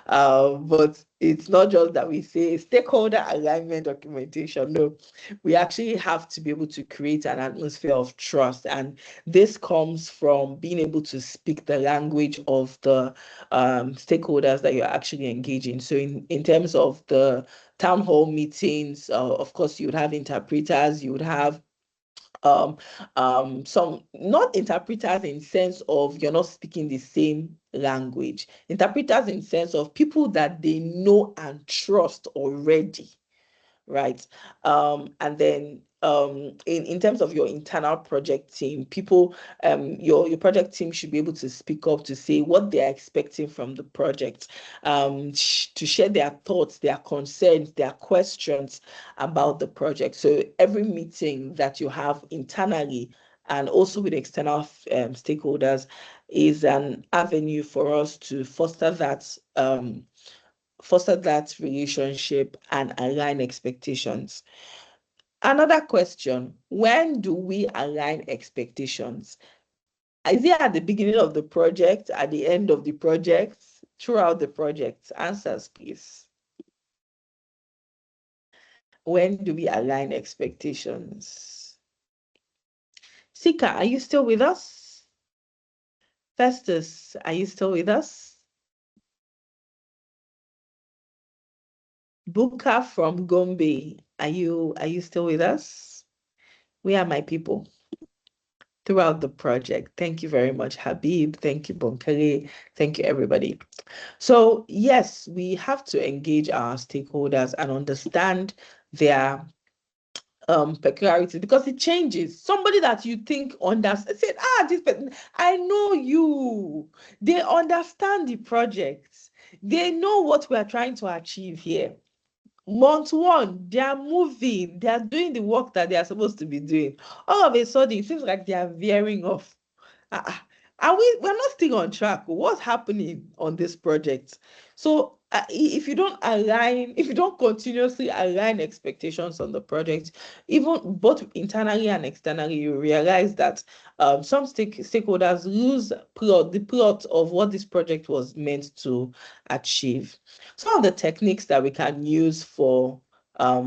But it's not just that we say stakeholder alignment documentation. No, we actually have to be able to create an atmosphere of trust. And this comes from being able to speak the language of the stakeholders that you're actually engaging. So in terms of the town hall meetings, of course, you would have interpreters, you would have some, not interpreters in sense of you're not speaking the same language, interpreters in sense of people that they know and trust already, right? And then in terms of your internal project team, people, your project team should be able to speak up to say what they are expecting from the project, to share their thoughts, their concerns, their questions about the project. So every meeting that you have internally and also with external stakeholders is an avenue for us to foster that relationship and align expectations. Another question: when do we align expectations? Is it at the beginning of the project, at the end of the project, throughout the project? Answers, please. When do we align expectations? Sika, are you still with us? Festus, are you still with us? Buka from Gombe, are you still with us? Where are my people? Throughout the project. Thank you very much, Habib. Thank you, Bonkele. Thank you, everybody. So yes, we have to engage our stakeholders and understand their peculiarities, because it changes. Somebody that you think understands said, this person, I know you. They understand the project. They know what we are trying to achieve here. Month one, they are moving, they are doing the work that they are supposed to be doing. All of a sudden, it seems like they are veering off. We're not still on track? What's happening on this project? So if you don't continuously align expectations on the project, even both internally and externally, you realize that some stakeholders lose the plot of what this project was meant to achieve. Some of the techniques that we can use for our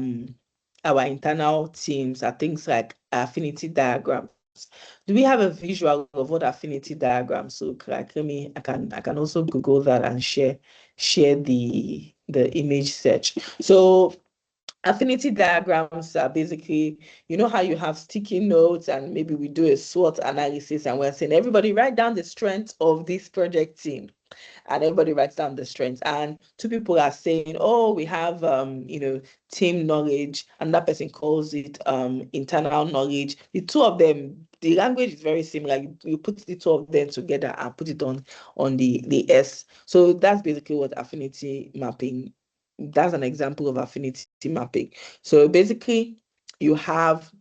internal teams are things like affinity diagrams. Do we have a visual of what affinity diagrams look like? I can also Google that and share the image search. So affinity diagrams are basically, you know how you have sticky notes and maybe we do a SWOT analysis and we're saying, everybody write down the strengths of this project team. And everybody writes down the strengths. And two people are saying, oh, we have, team knowledge. And that person calls it internal knowledge. The two of them, the language is very similar. You put the two of them together and put it on the S. So that's basically what affinity mapping, that's an example of affinity mapping. So basically, you have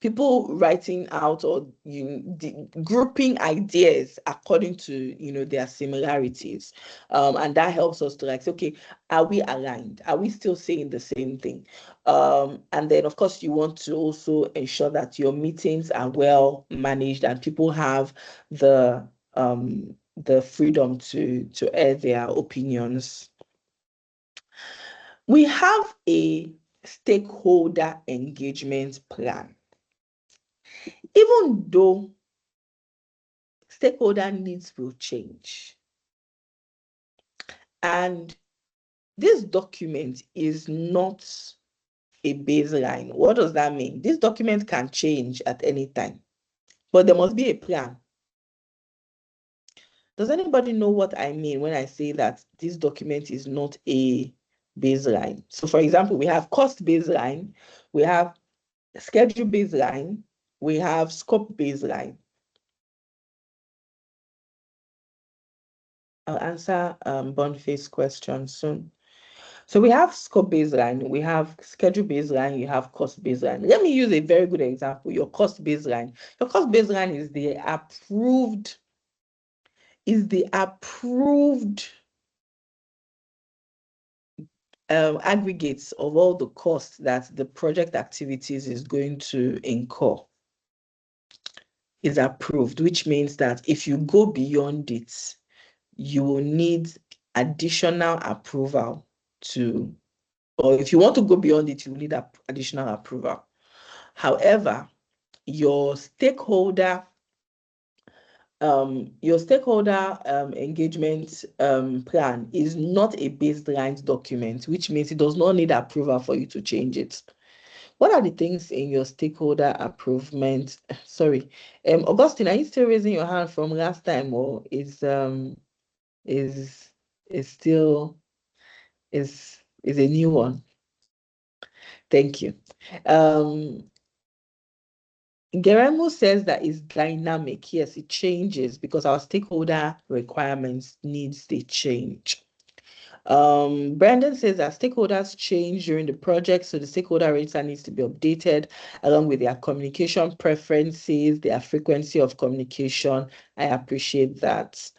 people writing out or grouping ideas according to their similarities, and that helps us to say, okay, are we aligned? Are we still saying the same thing? And then of course you want to also ensure that your meetings are well managed and people have the freedom to air their opinions. We have a stakeholder engagement plan. Even though stakeholder needs will change, and this document is not a baseline. What does that mean? This document can change at any time, but there must be a plan. Does anybody know what I mean when I say that this document is not a baseline? So for example, we have cost baseline, we have schedule baseline, we have scope baseline. I'll answer Boniface's question soon. So we have scope baseline, we have schedule baseline, you have cost baseline. Let me use a very good example, your cost baseline. Your cost baseline is the approved aggregates of all the costs that the project activities is going to incur. Is approved, which means that if you go beyond it, you will need additional approval or if you want to go beyond it, you will need additional approval. However, your stakeholder engagement plan is not a baseline document, which means it does not need approval for you to change it. What are the things in your stakeholder improvement? Sorry, Augustine, are you still raising your hand from last time, or is still a new one? Thank you. Geremo says that it's dynamic. Yes, it changes because our stakeholder requirements needs they change. Brandon says that stakeholders change during the project, so the stakeholder register needs to be updated along with their communication preferences, their frequency of communication. I appreciate that.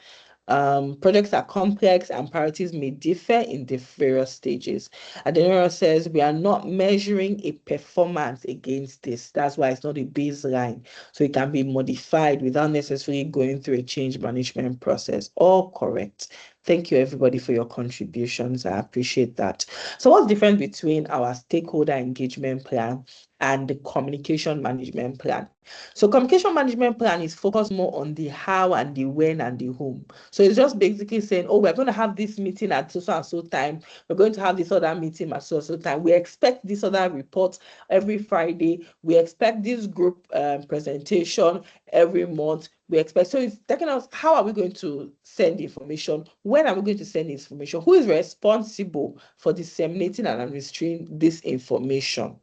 Projects are complex and priorities may differ in the various stages. Adenora says we are not measuring a performance against this. That's why it's not a baseline. So it can be modified without necessarily going through a change management process. All correct. Thank you, everybody, for your contributions. I appreciate that. So what's different between our stakeholder engagement plan and the communication management plan? So communication management plan is focused more on the how and the when and the whom. So it's just basically saying, oh, we're going to have this meeting at so and so time. We're going to have this other meeting at so and so time. We expect this other report every Friday. We expect this group presentation every month. We expect, so it's taking us, how are we going to send information? When are we going to send information? Who is responsible for disseminating and administering this information?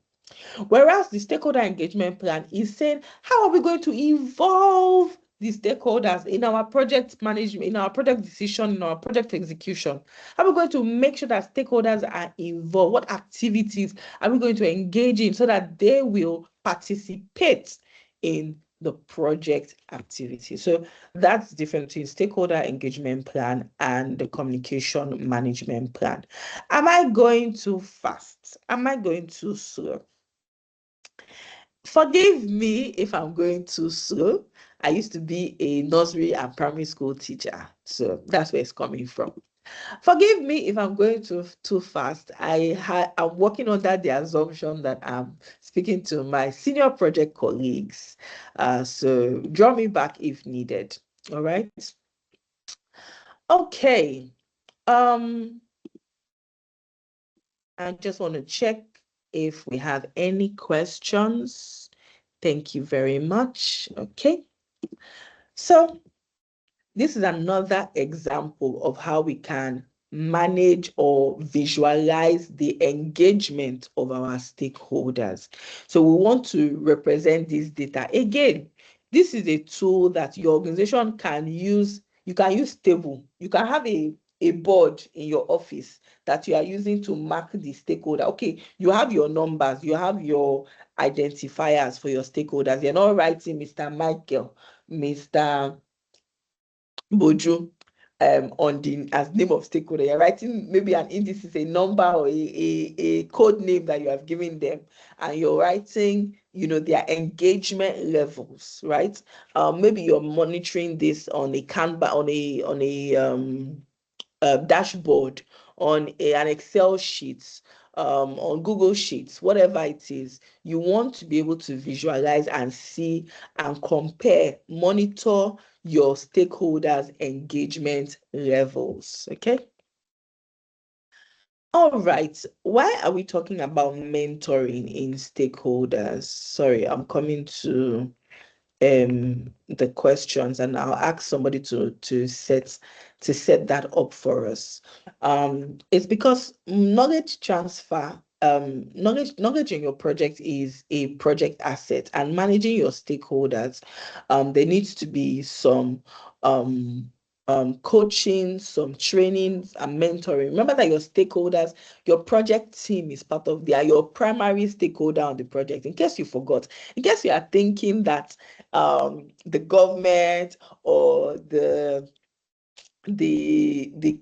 Whereas the stakeholder engagement plan is saying, how are we going to involve the stakeholders in our project management, in our project decision, in our project execution? How are we going to make sure that stakeholders are involved? What activities are we going to engage in so that they will participate in the project activity? So that's different between stakeholder engagement plan and the communication management plan. Am I going too fast? Am I going too slow? Forgive me if I'm going too slow. I used to be a nursery and primary school teacher, so that's where it's coming from. Forgive me if I'm going too fast. I'm working under the assumption that I'm speaking to my senior project colleagues. So draw me back if needed. All right. Okay. I just want to check if we have any questions. Thank you very much. Okay. So this is another example of how we can manage or visualize the engagement of our stakeholders. So we want to represent this data. Again, this is a tool that your organization can use. You can use table. You can have a board in your office that you are using to mark the stakeholder. Okay, you have your numbers, you have your identifiers for your stakeholders. You're not writing Mr. Michael, Mr. Boju on the as name of stakeholder. You're writing maybe an indices, a number or a code name that you have given them, and you're writing, their engagement levels, right? Maybe you're monitoring this on a Canva, on a dashboard, on an Excel sheet, on Google Sheets, whatever it is. You want to be able to visualize and see and compare, monitor your stakeholders' engagement levels. Okay. All right. Why are we talking about mentoring in stakeholders? Sorry, I'm coming to the questions, and I'll ask somebody to set that up for us. It's because knowledge transfer, knowledge in your project is a project asset, and managing your stakeholders, there needs to be some coaching, some trainings and mentoring. Remember that your stakeholders, your project team is part of, they are your primary stakeholder on the project. In case you forgot, in case you are thinking that the government or the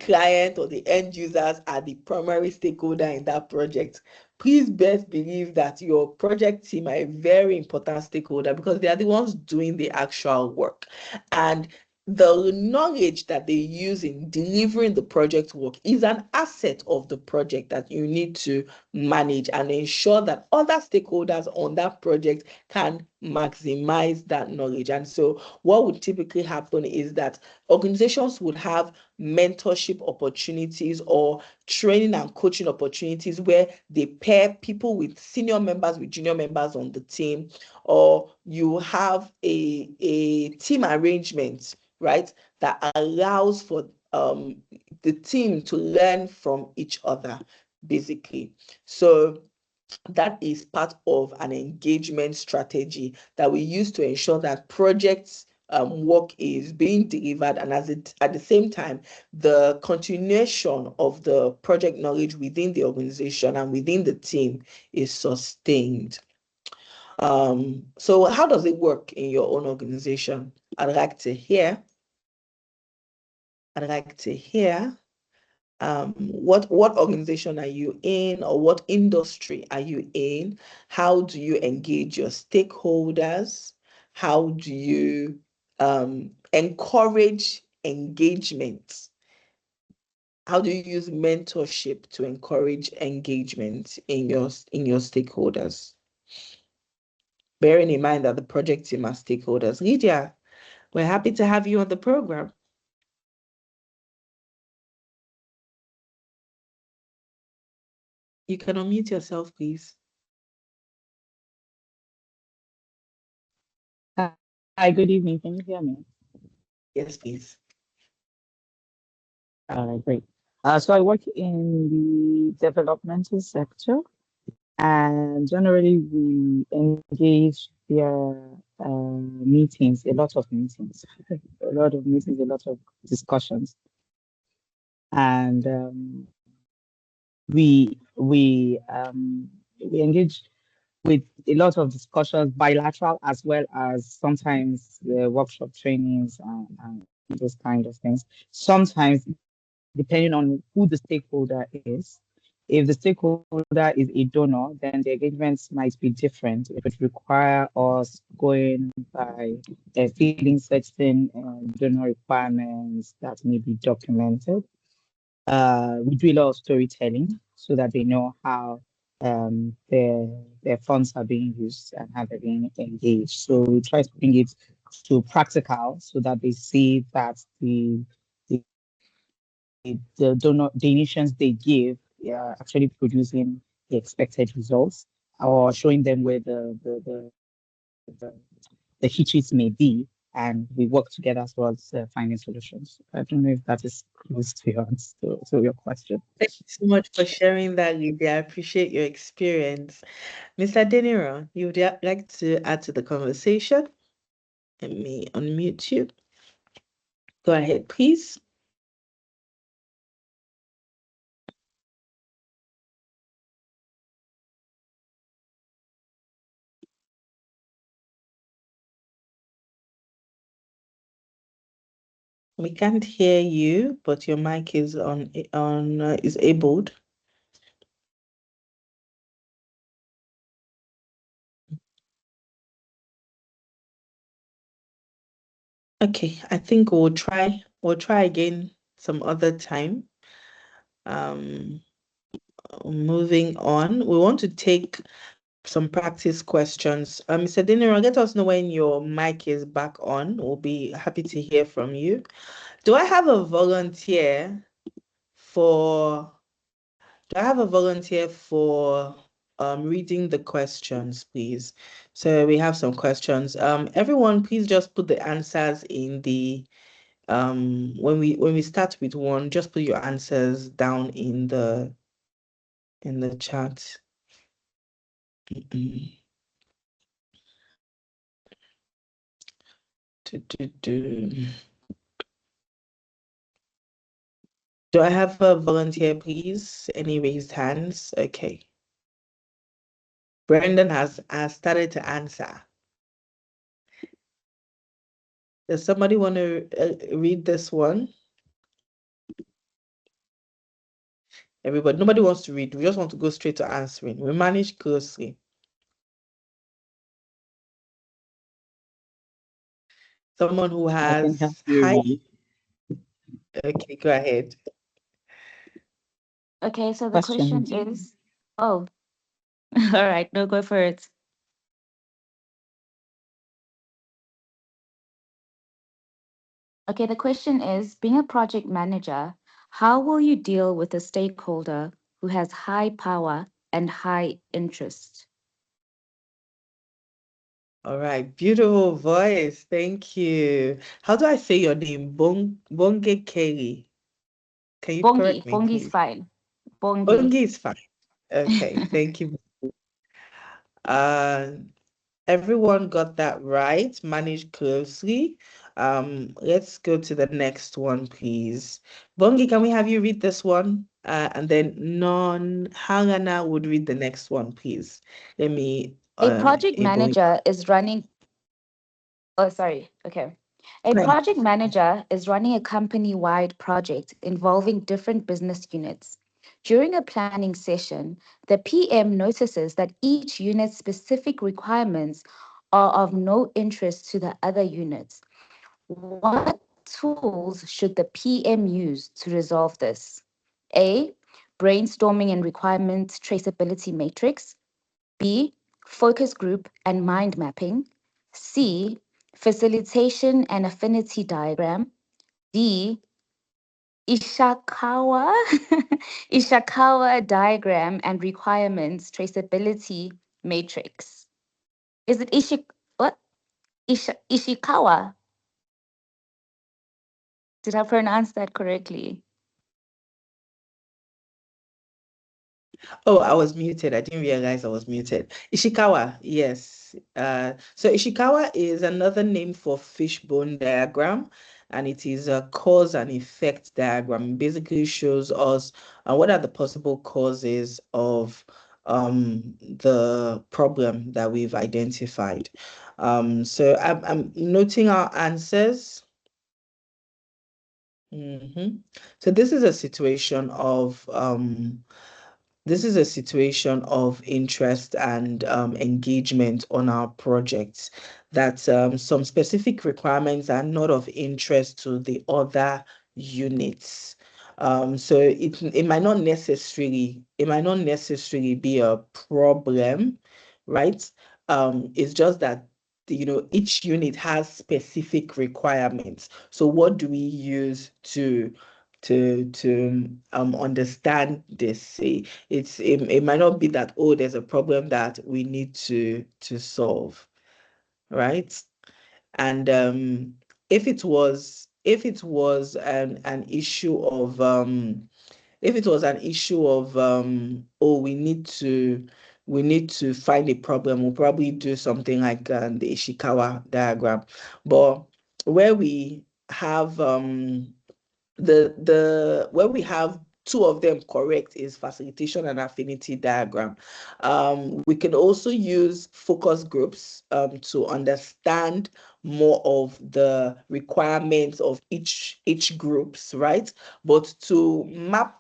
client or the end users are the primary stakeholder in that project, please best believe that your project team are a very important stakeholder, because they are the ones doing the actual work. And the knowledge that they use in delivering the project work is an asset of the project that you need to manage and ensure that other stakeholders on that project can maximize that knowledge. And so what would typically happen is that organizations would have mentorship opportunities or training and coaching opportunities where they pair people, senior members with junior members on the team, or you have a team arrangement, right, that allows for the team to learn from each other, basically. So that is part of an engagement strategy that we use to ensure that projects work is being delivered, and at the same time, the continuation of the project knowledge within the organization and within the team is sustained. So how does it work in your own organization? I'd like to hear. What organization are you in, or what industry are you in? How do you engage your stakeholders? How do you encourage engagement? How do you use mentorship to encourage engagement in your stakeholders? Bearing in mind that the project team are stakeholders. Lydia, we're happy to have you on the program. You can unmute yourself, please. Hi, good evening. Can you hear me? Yes, please. All right, great. So I work in the developmental sector, and generally we engage via meetings, a lot of meetings, a lot of discussions, and we engage with a lot of discussions, bilateral as well as sometimes workshop trainings and those kind of things. Sometimes, depending on who the stakeholder is. If the stakeholder is a donor, then the engagements might be different. It would require us going by filling certain donor requirements that may be documented. We do a lot of storytelling so that they know how their funds are being used and how they're being engaged. So we try to bring it to practical so that they see that the donations they give actually producing the expected results, or showing them where the hitches may be, and we work together towards finding solutions. I don't know if that is close to your answer, to your question. Thank you so much for sharing that, Lydia. I appreciate your experience. Mr. Deniro, you would like to add to the conversation? Let me unmute you. Go ahead, please. We can't hear you, but your mic is is enabled. Okay, I think we'll try again some other time. Moving on, we want to take some practice questions. Mr. Dinero, let us know when your mic is back on. We'll be happy to hear from you. Do I have a volunteer for reading the questions, please? So we have some questions. Everyone, please just put the answers in the when we start with one, just put your answers down in the chat. Do I have a volunteer, please? Any raised hands? Okay. Brendan has started to answer. Does somebody want to read this one? Everybody, nobody wants to read. We just want to go straight to answering. We manage closely. Someone who has high. Okay, go ahead. Okay, so the question is, oh, all right, no, go for it. Okay, the question is, being a project manager, how will you deal with a stakeholder who has high power and high interest? All right, beautiful voice. Thank you. How do I say your name? Bonge Kelly. Can you correct me, Bongi please? is fine. Bongi is fine. Okay, thank you. Everyone got that right. Manage closely. Let's go to the next one, please. Bongi, can we have you read this one? And then Hangana would read the next one, please. Let me A project enable you. manager is running. Oh, sorry. Okay. A Right. project manager is running a company-wide project involving different business units. During a planning session, the PM notices that each unit's specific requirements are of no interest to the other units. What tools should the PM use to resolve this? A, brainstorming and requirement traceability matrix. B, focus group and mind mapping. C, facilitation and affinity diagram. D, Ishikawa, Ishikawa diagram and requirements traceability matrix. Is it Ishikawa? Did I pronounce that correctly? Oh, I was muted. I didn't realize I was muted. Ishikawa, yes. So Ishikawa is another name for fishbone diagram, and it is a cause and effect diagram. It basically shows us what are the possible causes of the problem that we've identified. So I'm noting our answers. So this is a situation of interest and engagement on our projects, that some specific requirements are not of interest to the other units. So it might not necessarily be a problem, right? It's just that each unit has specific requirements. So what do we use to understand this. It might not be that, oh, there's a problem that we need to solve, right? And if it was an issue of oh, we need to find a problem, we'll probably do something like the Ishikawa diagram. But where we have where we have two of them correct is facilitation and affinity diagram. We can also use focus groups to understand more of the requirements of each groups, right? But to map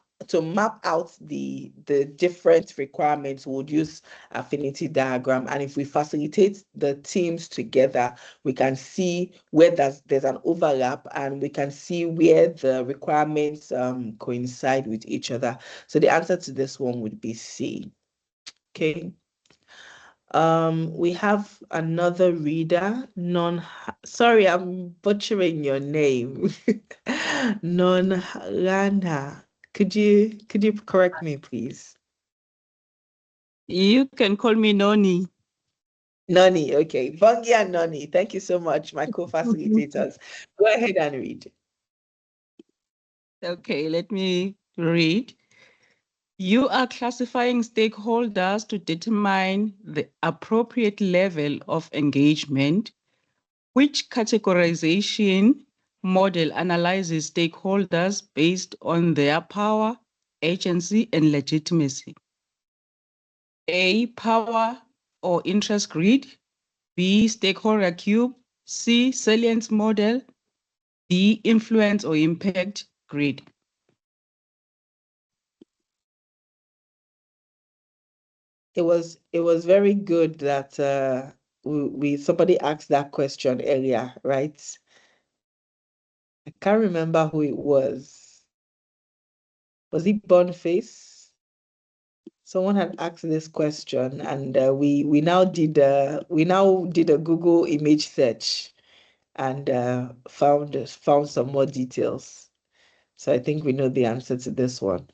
out the different requirements, we would use affinity diagram. And if we facilitate the teams together, we can see where there's an overlap, and we can see where the requirements coincide with each other. So the answer to this one would be C. Okay. We have another reader, sorry, I'm butchering your name. Non-Lana. Could you correct me, please? You can call me Noni. Noni, okay. Bungie and Noni, thank you so much, my co-facilitators. Go ahead and read. Okay, let me read. You are classifying stakeholders to determine the appropriate level of engagement. Which categorization model analyzes stakeholders based on their power, agency, and legitimacy? A, power or interest grid. B, stakeholder cube. C, salience model. D, influence or impact grid. It was very good that somebody asked that question earlier, right? I can't remember who it was. Was it Boniface? Someone had asked this question, and we now did a Google image search, and found some more details. So I think we know the answer to this one.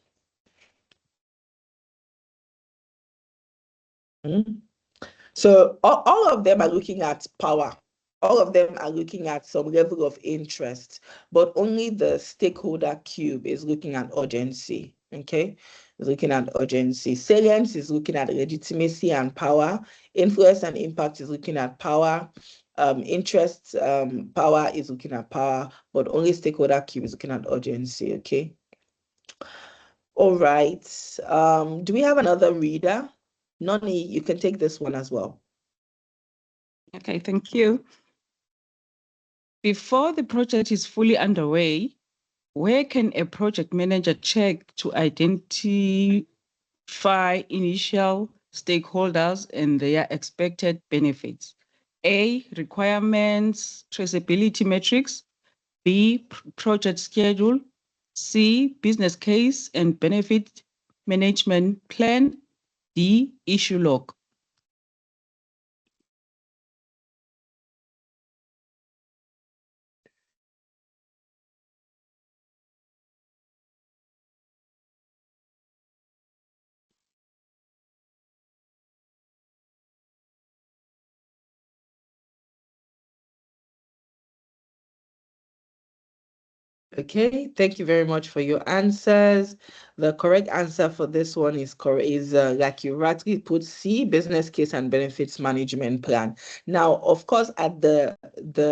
So all of them are looking at power. All of them are looking at some level of interest, but only the stakeholder cube is looking at urgency. Okay, is looking at urgency. Salience is looking at legitimacy and power. Influence and impact is looking at power. Interest, power is looking at power, but only stakeholder cube is looking at urgency. Okay. All right. Do we have another reader? Noni, you can take this one as well. Okay, thank you. Before the project is fully underway, where can a project manager check to identify initial stakeholders and their expected benefits? A, requirements, traceability metrics. B, project schedule. C, business case and benefit management plan. D, issue log. Okay, thank you very much for your answers. The correct answer for this one is like you rightly put, C, business case and benefits management plan. Now, of course, at the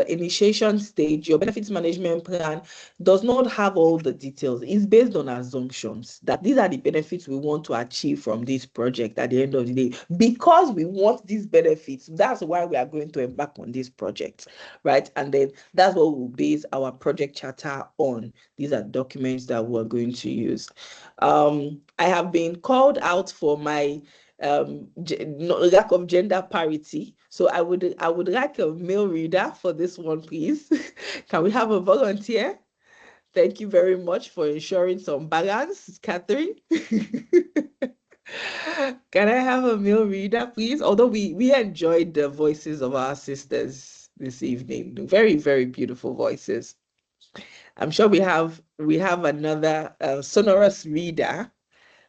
initiation stage, your benefits management plan does not have all the details. It's based on assumptions that these are the benefits we want to achieve from this project at the end of the day. Because we want these benefits, that's why we are going to embark on this project, right? And then that's what we'll base our project charter on. These are documents that we're going to use. I have been called out for my lack of gender parity. So I would like a male reader for this one, please. Can we have a volunteer? Thank you very much for ensuring some balance, Catherine. Can I have a male reader, please? Although we enjoyed the voices of our sisters this evening. Very, very beautiful voices. I'm sure we have we have another sonorous reader.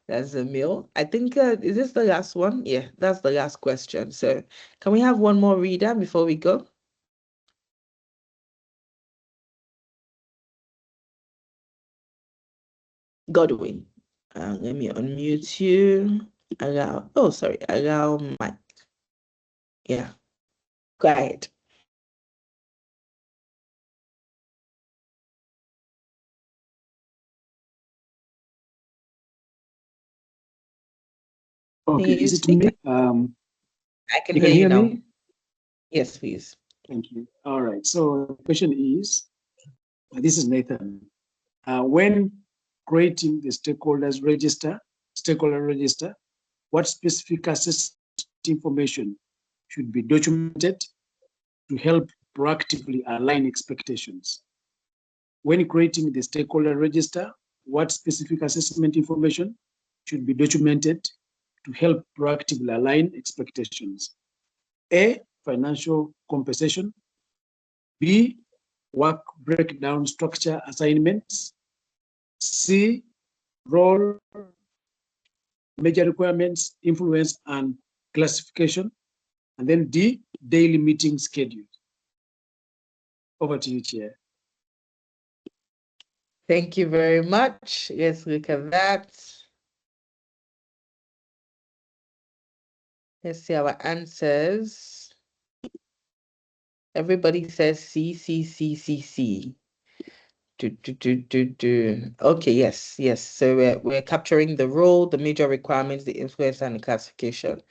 That's a male. I think, is this the last one? Yeah, that's the last question. So can we have one more reader before we go? Godwin. Let me unmute you. Allow mic. Yeah, go ahead. Okay, Can you is it speak? me? I can You hear can you hear now. me? Yes, please. Thank you. All right. So the question is, this is Nathan. When creating the stakeholder register, what specific assessment information should be documented to help proactively align expectations? When creating the stakeholder register, what specific assessment information should be documented to help proactively align expectations? A, financial compensation. B, work breakdown structure assignments. C, role, major requirements, influence, and classification. And then D, daily meeting schedule. Over to you, Chair. Thank you very much. Let's look at that. Let's see our answers. Everybody says C, C, C, C, C. Okay, yes. So we're capturing the role, the major requirements, the influence, and the classification.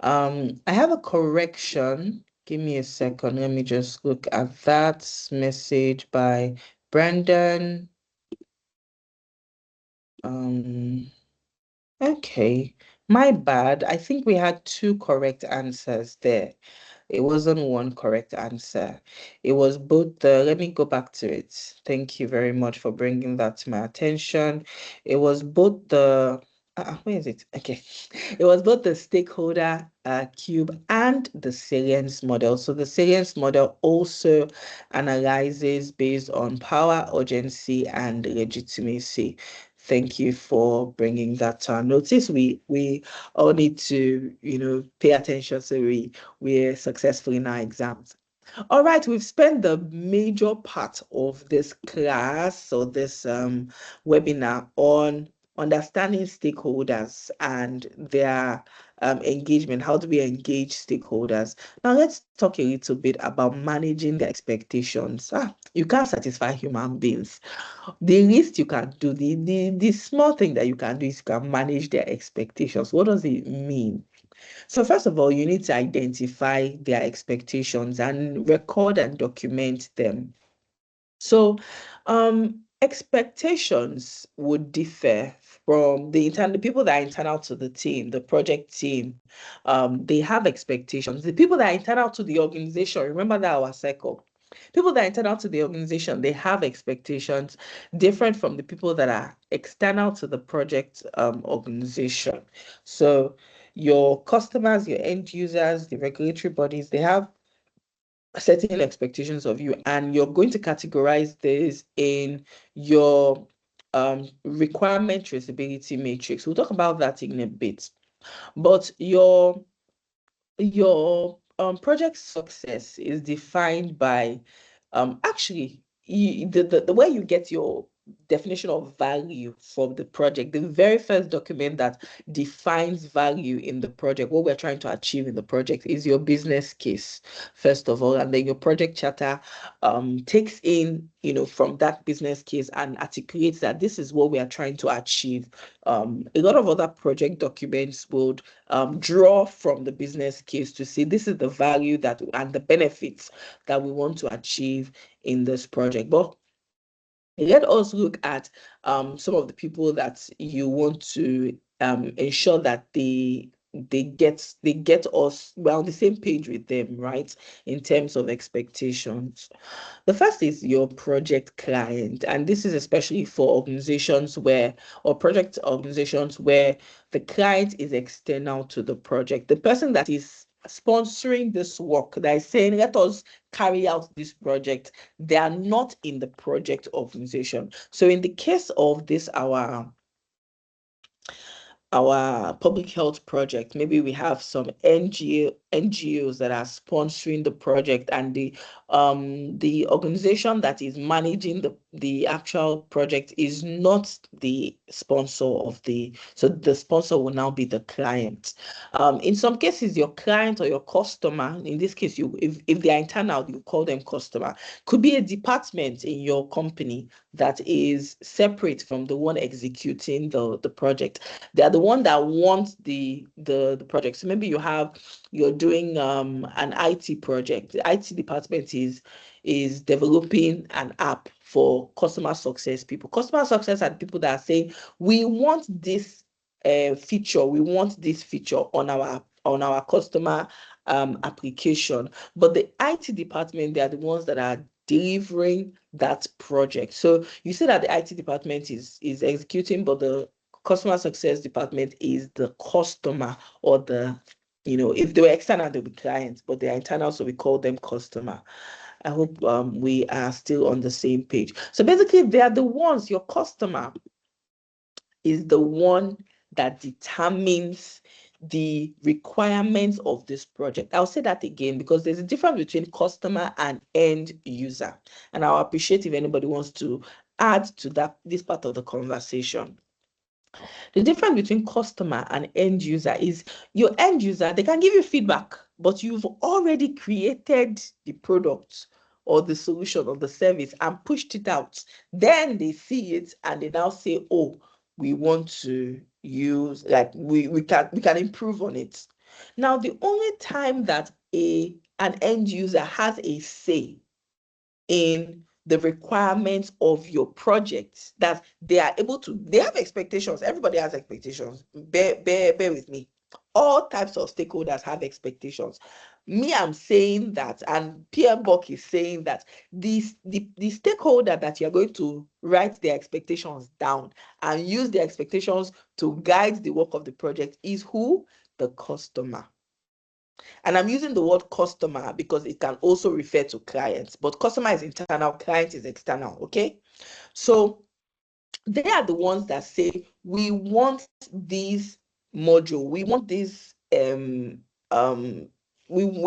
I have a correction. Give me a second. Let me just look at that message by Brandon. Okay, my bad. I think we had 2 correct answers there. It wasn't one correct answer. It was both the, let me go back to it. Thank you very much for bringing that to my attention. It was both the, where is it? Okay. It was both the stakeholder cube and the salience model. So the salience model also analyzes based on power, urgency, and legitimacy. Thank you for bringing that to our notice. We all need to, pay attention so we're successful in our exams. All right, we've spent the major part of this class or this webinar on understanding stakeholders and their engagement. How do we engage stakeholders? Now let's talk a little bit about managing their expectations. You can't satisfy human beings. The least you can do, the small thing that you can do is you can manage their expectations. What does it mean? So first of all, you need to identify their expectations and record and document them. So expectations would differ from the people that are internal to the team, the project team. They have expectations. The people that are internal to the organization, remember that our cycle. People that are internal to the organization, they have expectations different from the people that are external to the project organization. So your customers, your end users, the regulatory bodies, they have certain expectations of you, and you're going to categorize this in your requirement traceability matrix. We'll talk about that in a bit. But your project success is defined by actually the way you get your definition of value from the project. The very first document that defines value in the project, what we're trying to achieve in the project, is your business case, first of all, and then your project charter takes in, from that business case and articulates that this is what we are trying to achieve. A lot of other project documents would draw from the business case to see this is the value that and the benefits that we want to achieve in this project. But let us look at some of the people that you want to ensure that they get us well on the same page with them, right? In terms of expectations. The first is your project client, and this is especially for organizations or project organizations where the client is external to the project. The person that is sponsoring this work, that is saying, let us carry out this project, they are not in the project organization. So in the case of this, our public health project, maybe we have some NGOs that are sponsoring the project, and the organization that is managing the actual project is not the sponsor of so the sponsor will now be the client. In some cases, your client or your customer, in this case, if they are internal, you call them customer, could be a department in your company that is separate from the one executing the project. They are the one that wants the project. So maybe you're doing an IT project. The IT department is developing an app for customer success people. Customer success are the people that are saying, we want this feature, we want this feature on our customer application. But the IT department, they are the ones that are delivering that project. So you say that the IT department is executing, but the customer success department is the customer, or if they were external, they'll be clients, but they are internal, so we call them customer. I hope we are still on the same page. So basically, they are the ones, your customer is the one that determines the requirements of this project. I'll say that again, because there's a difference between customer and end user. And I'll appreciate if anybody wants to add to this part of the conversation. The difference between customer and end user is, your end user, they can give you feedback, but you've already created the product or the solution or the service and pushed it out. Then they see it and they now say, oh, we want to use, like, we can improve on it. Now, the only time that an end user has a say in the requirements of your project, that they have expectations. Everybody has expectations. Bear with me. All types of stakeholders have expectations. Me, I'm saying that, and PM Buck is saying that the stakeholder that you're going to write their expectations down and use their expectations to guide the work of the project is who? The customer. And I'm using the word customer because it can also refer to clients, but customer is internal, client is external, okay? So they are the ones that say, we want this module, we want this we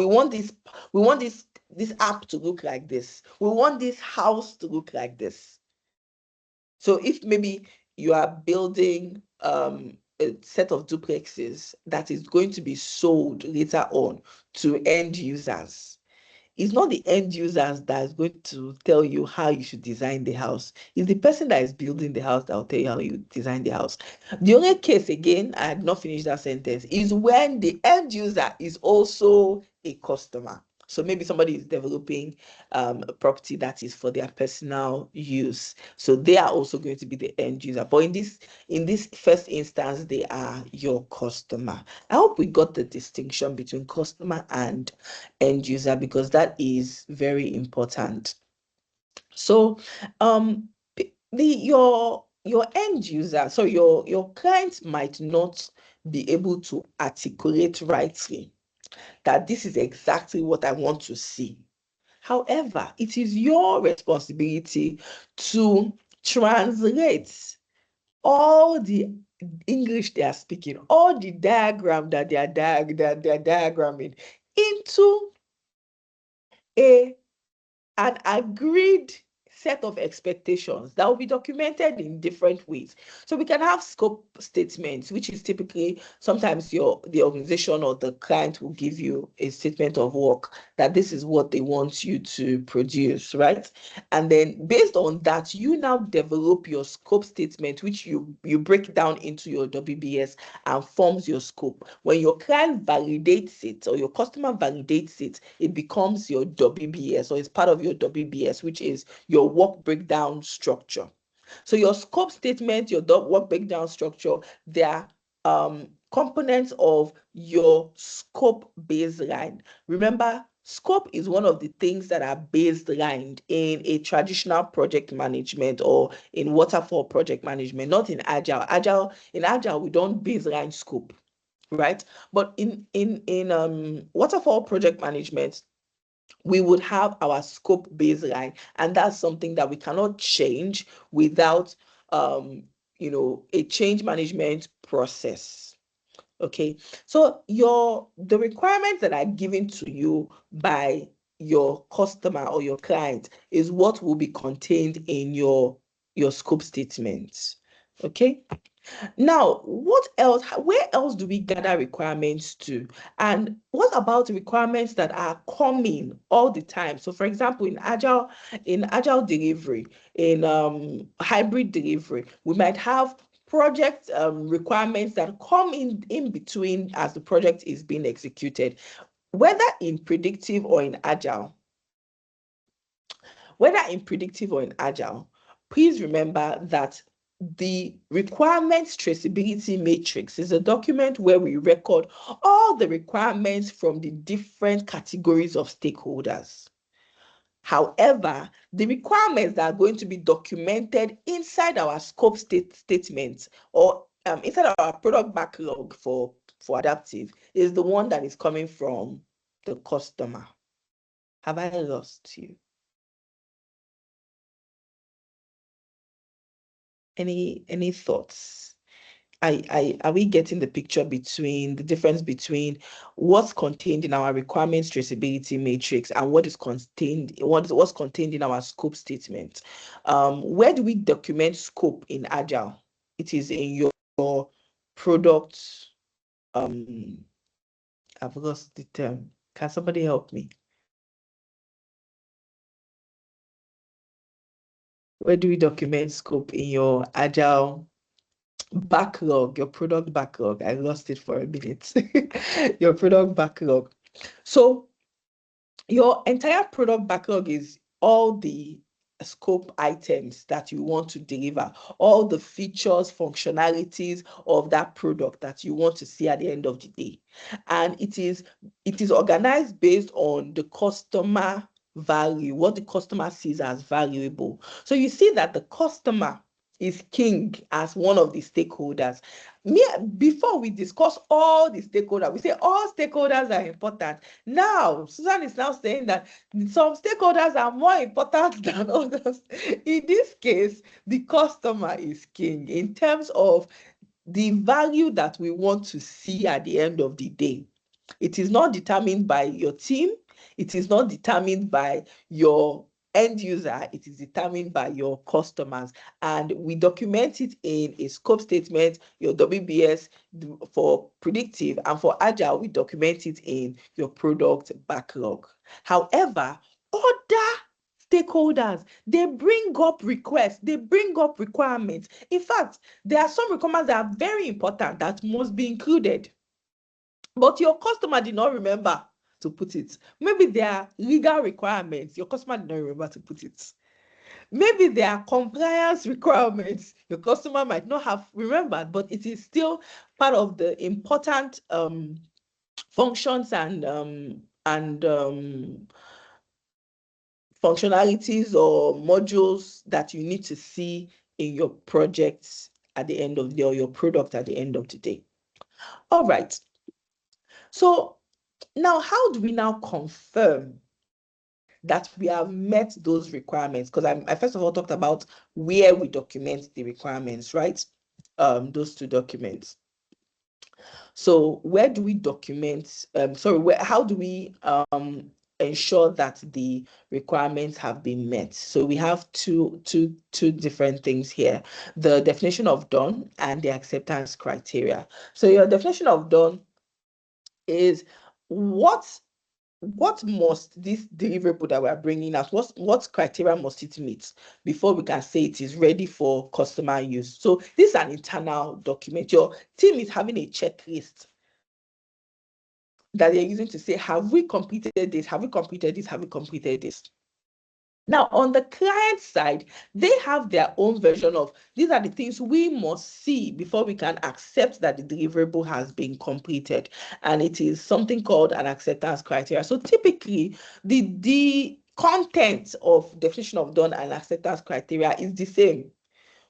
want this app to look like this, we want this house to look like this. So if maybe you are building a set of duplexes that is going to be sold later on to end users, it's not the end users that is going to tell you how you should design the house. It's the person that is building the house that will tell you how you design the house. The only case, again, I had not finished that sentence, is when the end user is also a customer. So maybe somebody is developing a property that is for their personal use. So they are also going to be the end user. But in this first instance, they are your customer. I hope we got the distinction between customer and end user, because that is very important. So your end user, so your client might not be able to articulate rightly that this is exactly what I want to see. However, it is your responsibility to translate all the English they are speaking, all the diagram that they are diagramming into an agreed set of expectations that will be documented in different ways. So we can have scope statements, which is typically sometimes the organization or the client will give you a statement of work that this is what they want you to produce, right? And then based on that, you now develop your scope statement, which you break down into your WBS and forms your scope. When your client validates it or your customer validates it, it becomes your WBS, or it's part of your WBS, which is your work breakdown structure. So your scope statement, your work breakdown structure, they are components of your scope baseline. Remember, scope is one of the things that are baselined in a traditional project management or in waterfall project management, not in Agile. In Agile, we don't baseline scope. right? But in waterfall project management, we would have our scope baseline, and that's something that we cannot change without a change management process. Okay, so the requirements that are given to you by your customer or your client is what will be contained in your scope statements. Okay, now, what else? Where else do we gather requirements to? And what about requirements that are coming all the time? So, for example, in agile delivery, in hybrid delivery, we might have project requirements that come in between as the project is being executed, whether in predictive or in agile. Whether in predictive or in agile, please remember that the requirements traceability matrix is a document where we record all the requirements from the different categories of stakeholders. However, the requirements that are going to be documented inside our scope statement or inside our product backlog for adaptive is the one that is coming from the customer. Have I lost you? Any thoughts? Are we getting the picture between the difference between what's contained in our requirements traceability matrix and what's contained in our scope statement? Where do we document scope in agile? It is in your product. I've lost the term. Can somebody help me? Where do we document scope in your agile backlog, your product backlog? I lost it for a minute. Your product backlog. So your entire product backlog is all the scope items that you want to deliver, all the features, functionalities of that product that you want to see at the end of the day. And it is organized based on the customer value, what the customer sees as valuable. So you see that the customer is king as one of the stakeholders. Before we discuss all the stakeholders, we say all stakeholders are important. Now, Susan is now saying that some stakeholders are more important than others. In this case, the customer is king in terms of the value that we want to see at the end of the day. It is not determined by your team. It is not determined by your end user. It is determined by your customers. And we document it in a scope statement, your WBS for predictive, and for agile, we document it in your product backlog. However, other stakeholders, they bring up requests, they bring up requirements. In fact, there are some requirements that are very important that must be included, but your customer did not remember to put it. Maybe there are legal requirements, your customer did not remember to put it. Maybe there are compliance requirements, your customer might not have remembered, but it is still part of the important functions and functionalities or modules that you need to see in your projects at the end of the day, or your product at the end of the day. All right. So now, how do we now confirm that we have met those requirements? Because I first of all talked about where we document the requirements, right? Those two documents. So where do we document? How do we ensure that the requirements have been met? So we have two different things here: the definition of done and the acceptance criteria. So your definition of done is what must this deliverable that we're bringing out, what criteria must it meet before we can say it is ready for customer use? So this is an internal document. Your team is having a checklist that they're using to say, have we completed this? Have we completed this? Have we completed this? Now, on the client side, they have their own version of these are the things we must see before we can accept that the deliverable has been completed. And it is something called an acceptance criteria. So typically, the content of definition of done and acceptance criteria is the same.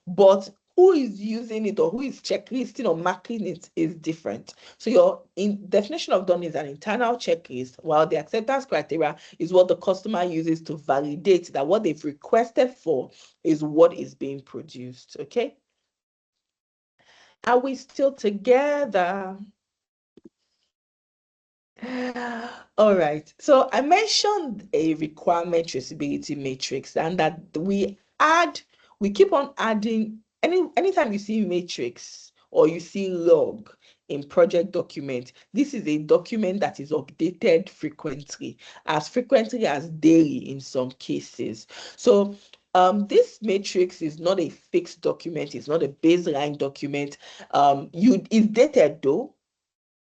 But who is using it or who is checklisting or marking it is different. So your definition of done is an internal checklist, while the acceptance criteria is what the customer uses to validate that what they've requested for is what is being produced. Okay. Are we still together? All right. So I mentioned a requirement traceability matrix, and that we keep on adding anytime you see matrix or you see log in project document, this is a document that is updated frequently as daily in some cases. So this matrix is not a fixed document, it's not a baseline document. It's dated though.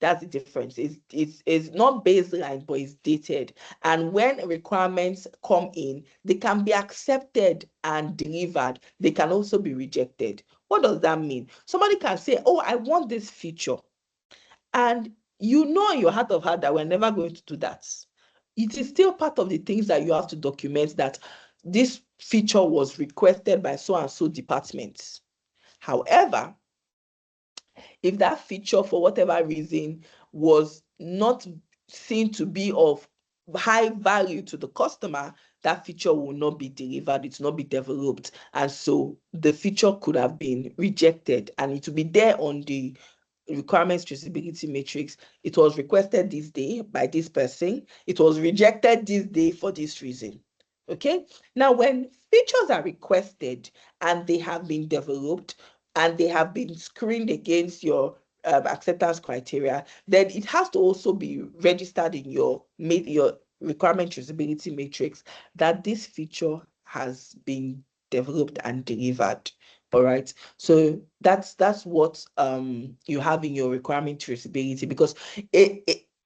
That's the difference. It's not baseline, but it's dated. And when requirements come in, they can be accepted and delivered. They can also be rejected. What does that mean? Somebody can say, oh, I want this feature. And you know in your heart of heart that we're never going to do that. It is still part of the things that you have to document, that this feature was requested by so and so departments. However, if that feature, for whatever reason, was not seen to be of high value to the customer, that feature will not be delivered, it will not be developed. And so the feature could have been rejected, and it will be there on the requirements traceability matrix. It was requested this day by this person. It was rejected this day for this reason. Okay. Now, when features are requested and they have been developed and they have been screened against your acceptance criteria, then it has to also be registered in your requirement traceability matrix that this feature has been developed and delivered. All right. So that's what you have in your requirement traceability, because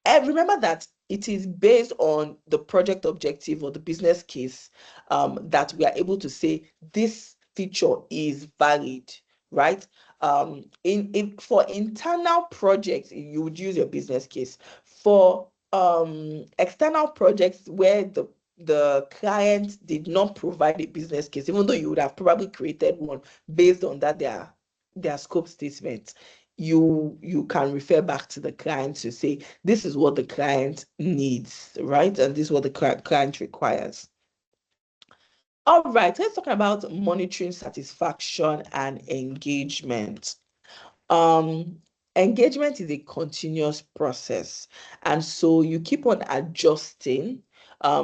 remember that it is based on the project objective or the business case that we are able to say this feature is valid, right? For internal projects, you would use your business case. For external projects where the client did not provide a business case, even though you would have probably created one based on that their scope statement, you can refer back to the client to say this is what the client needs, right? And this is what the client requires. All right, let's talk about monitoring satisfaction and engagement. Um, Engagement is a continuous process, and so you keep on adjusting.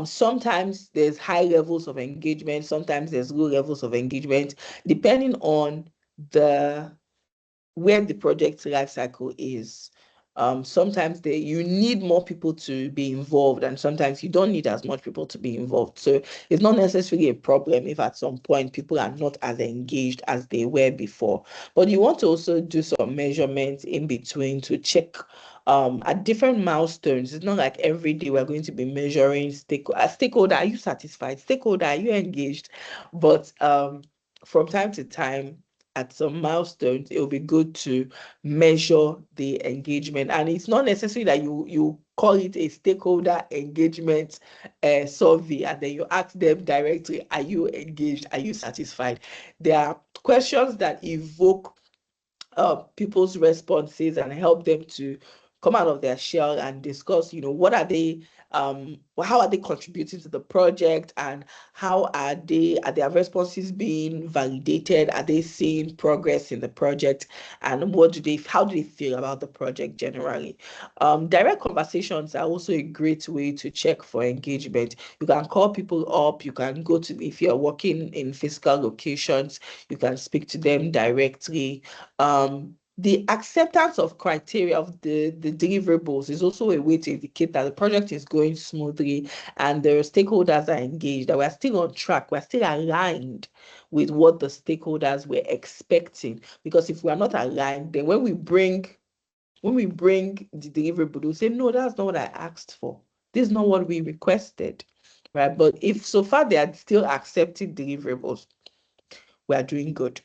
Sometimes there's high levels of engagement, sometimes there's low levels of engagement, depending on where the project life cycle is. Sometimes you need more people to be involved, and sometimes you don't need as much people to be involved. So it's not necessarily a problem if at some point people are not as engaged as they were before. But you want to also do some measurements in between to check at different milestones. It's not like every day we're going to be measuring stakeholder, are you satisfied? Stakeholder, are you engaged? But from time to time, at some milestones, it will be good to measure the engagement. And it's not necessary that you call it a stakeholder engagement survey and then you ask them directly, are you engaged? Are you satisfied? There are questions that evoke people's responses and help them to come out of their shell and discuss, what are they, how are they contributing to the project, and how are their responses being validated? Are they seeing progress in the project? And how do they feel about the project generally? Direct conversations are also a great way to check for engagement. You can call people up, you can go to, if you're working in physical locations, you can speak to them directly. The acceptance of criteria of the deliverables is also a way to indicate that the project is going smoothly and the stakeholders are engaged, that we're still on track, we're still aligned with what the stakeholders were expecting. Because if we're not aligned, then when we bring the deliverable, they'll say, no, that's not what I asked for. This is not what we requested, right? But if so far they are still accepting deliverables, we are doing good.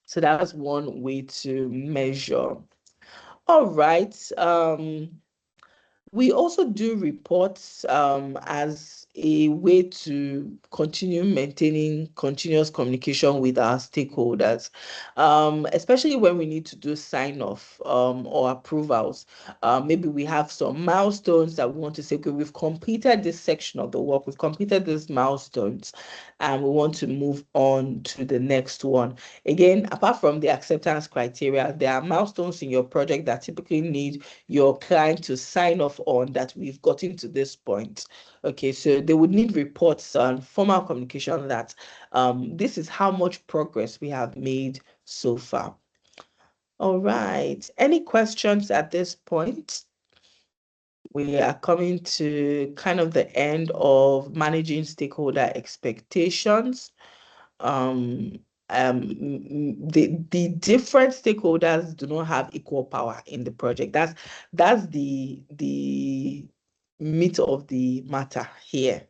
So that's one way to measure. All right. We also do reports as a way to continue maintaining continuous communication with our stakeholders, especially when we need to do sign-off or approvals. Maybe we have some milestones that we want to say, okay, we've completed this section of the work, we've completed these milestones, and we want to move on to the next one. Again, apart from the acceptance criteria, there are milestones in your project that typically need your client to sign off on that we've gotten to this point. Okay, so they would need reports and formal communication that this is how much progress we have made so far. All right, any questions at this point? We are coming to kind of the end of managing stakeholder expectations. The different stakeholders do not have equal power in the project. That's the meat of the matter here.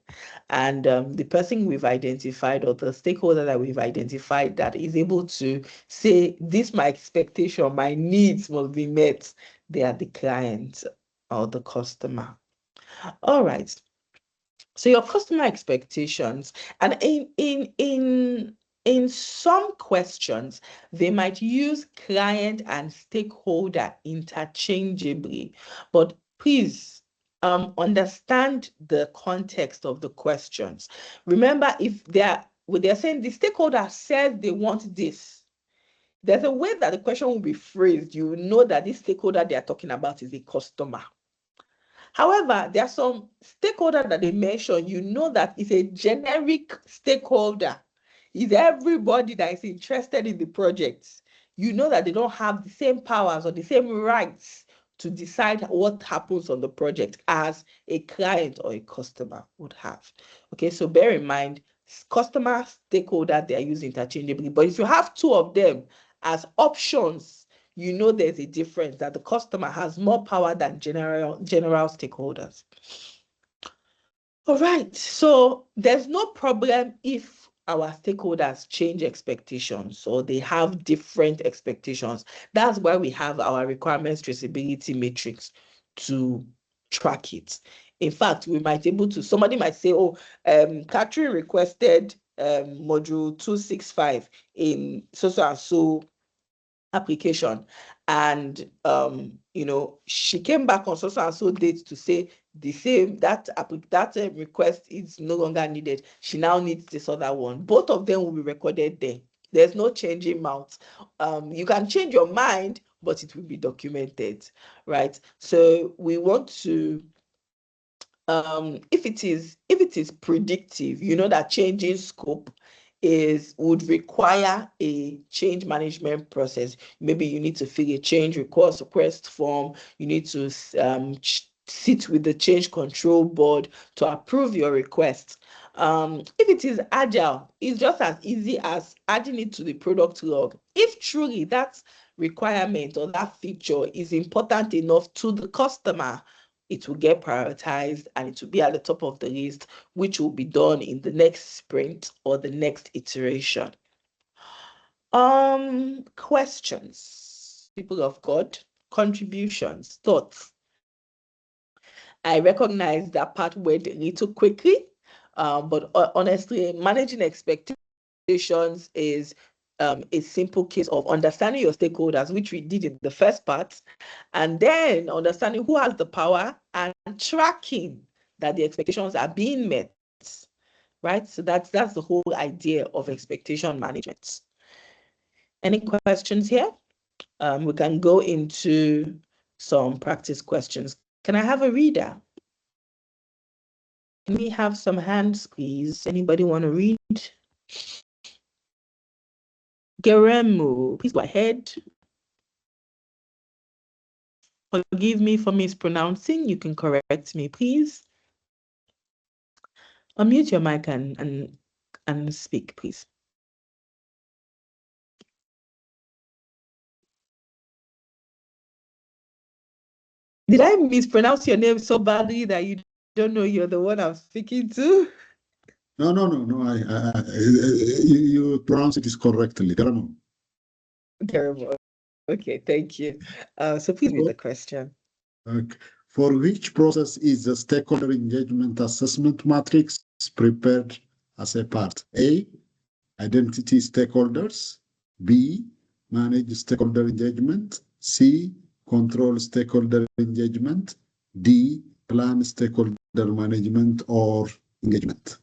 And the person we've identified, or the stakeholder that we've identified, that is able to say, this my expectation, my needs must be met, they are the client or the customer. All right. So your customer expectations, and in some questions, they might use client and stakeholder interchangeably, but please understand the context of the questions. Remember, if they're saying the stakeholder says they want this, there's a way that the question will be phrased. You know that this stakeholder they are talking about is a customer. However, there are some stakeholders that they mention, you know that it's a generic stakeholder. It's everybody that is interested in the project. You know that they don't have the same powers or the same rights to decide what happens on the project as a client or a customer would have. Okay, so bear in mind, customer, stakeholder, they are used interchangeably. But if you have two of them as options, you know there's a difference, that the customer has more power than general stakeholders. All right, so there's no problem if our stakeholders change expectations or they have different expectations. That's why we have our requirements traceability matrix to track it. In fact, we might able to, somebody might say, oh, Catherine requested module 265 in so and so application, and she came back on so and so date to say the same, that request is no longer needed. She now needs this other one. Both of them will be recorded there. There's no changing mouth. You can change your mind, but it will be documented, right? So we want to if it is predictive, you know that changing scope would require a change management process. Maybe you need to fill a change request form. You need to sit with the change control board to approve your request. If it is agile, it's just as easy as adding it to the product log. If truly that requirement or that feature is important enough to the customer, it will get prioritized and it will be at the top of the list, which will be done in the next sprint or the next iteration. Questions, people of God, contributions, thoughts. I recognize that part went a little quickly, but honestly, managing expectations is a simple case of understanding your stakeholders, which we did in the first part, and then understanding who has the power and tracking that the expectations are being met, right? So that's the whole idea of expectation management. Any questions here? We can go into some practice questions. Can I have a reader? Can we have some hands, please? Anybody want to read? Geremo, please go ahead. Forgive me for mispronouncing. You can correct me, please. Unmute your mic and speak, please. Did I mispronounce your name so badly that you don't know you're the one I'm speaking to? No. You pronounce it correctly. Geremo. Geremo. Okay, thank you. So please read the question. Okay. For which process is the stakeholder engagement assessment matrix prepared as a part? A, identity stakeholders. B, manage stakeholder engagement. C, control stakeholder engagement. D, plan stakeholder management or engagement.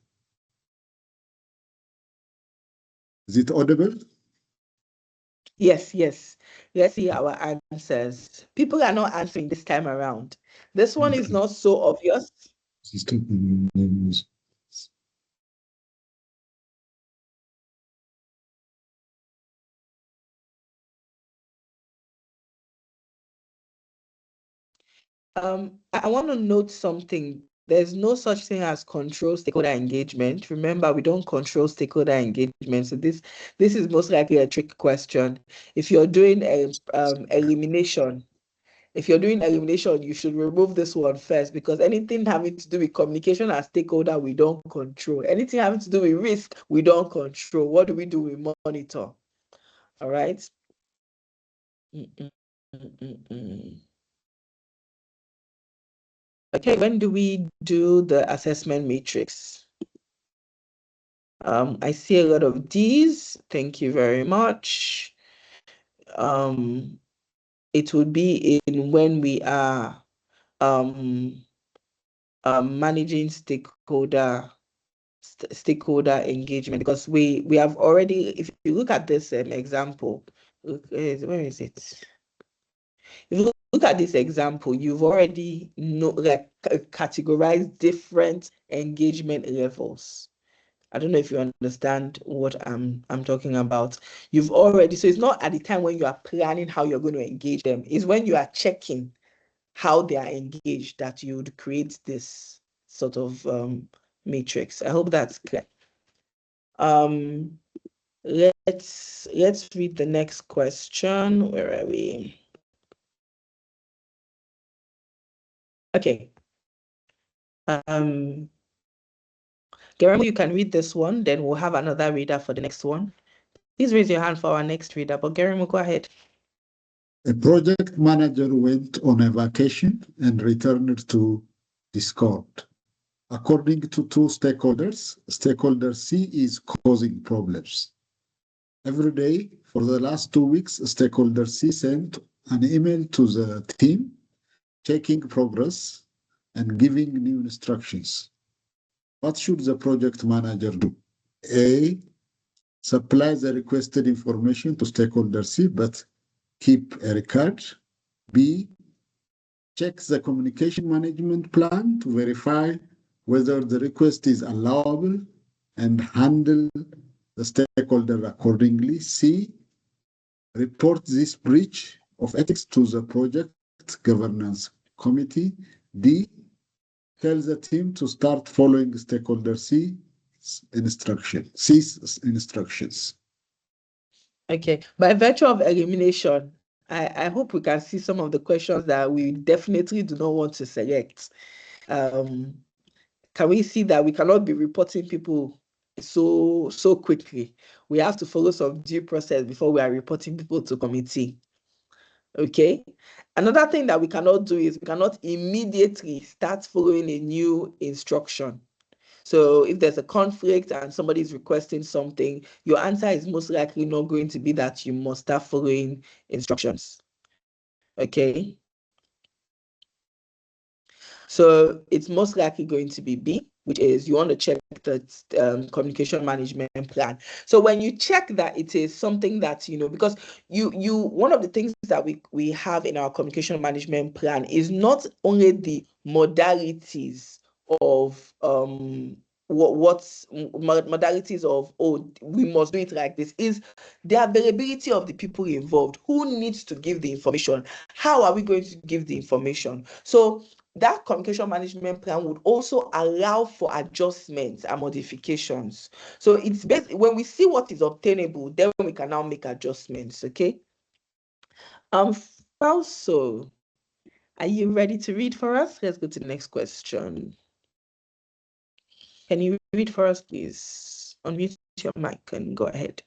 Is it audible? Yes, yes. Let's see our answers. People are not answering this time around. This one is not so obvious. I want to note something. There's no such thing as control stakeholder engagement. Remember, we don't control stakeholder engagement. So this is most likely a trick question. If you're doing elimination, you should remove this one first, because anything having to do with communication and stakeholder, we don't control. Anything having to do with risk, we don't control. What do? We monitor. All right. Okay, when do we do the assessment matrix? I see a lot of D's. Thank you very much. It would be in when we are managing stakeholder engagement, because we have already, if you look at this example, where is it? If you look at this example, you've already categorized different engagement levels. I don't know if you understand what I'm talking about. You've already, so it's not at the time when you are planning how you're going to engage them. It's when you are checking how they are engaged that you would create this sort of matrix. I hope that's clear. Let's read the next question. Where are we? Okay. Geremo, you can read this one, then we'll have another reader for the next one. Please raise your hand for our next reader, but Geremo, go ahead. A project manager went on a vacation and returned to Discord. According to two stakeholders, stakeholder C is causing problems. Every day for the last 2 weeks, stakeholder C sent an email to the team, checking progress and giving new instructions. What should the project manager do? A, supply the requested information to stakeholder C, but keep a record. B, check the communication management plan to verify whether the request is allowable and handle the stakeholder accordingly. C, report this breach of ethics to the project governance committee. D, tell the team to start following stakeholder C's instructions. Okay, by virtue of elimination, I hope we can see some of the questions that we definitely do not want to select. Can we see that we cannot be reporting people so quickly? We have to follow some due process before we are reporting people to committee. Okay. Another thing that we cannot do is we cannot immediately start following a new instruction. So if there's a conflict and somebody is requesting something, your answer is most likely not going to be that you must start following instructions. Okay. So it's most likely going to be B, which is you want to check the communication management plan. So when you check that it is something that, because one of the things that we have in our communication management plan is not only the modalities of what's modalities of, oh, we must do it like this, is the availability of the people involved. Who needs to give the information? How are we going to give the information? So that communication management plan would also allow for adjustments and modifications. So it's based, when we see what is obtainable, then we can now make adjustments. Okay. Also, are you ready to read for us? Let's go to the next question. Can you read for us, please? Unmute your mic and go ahead.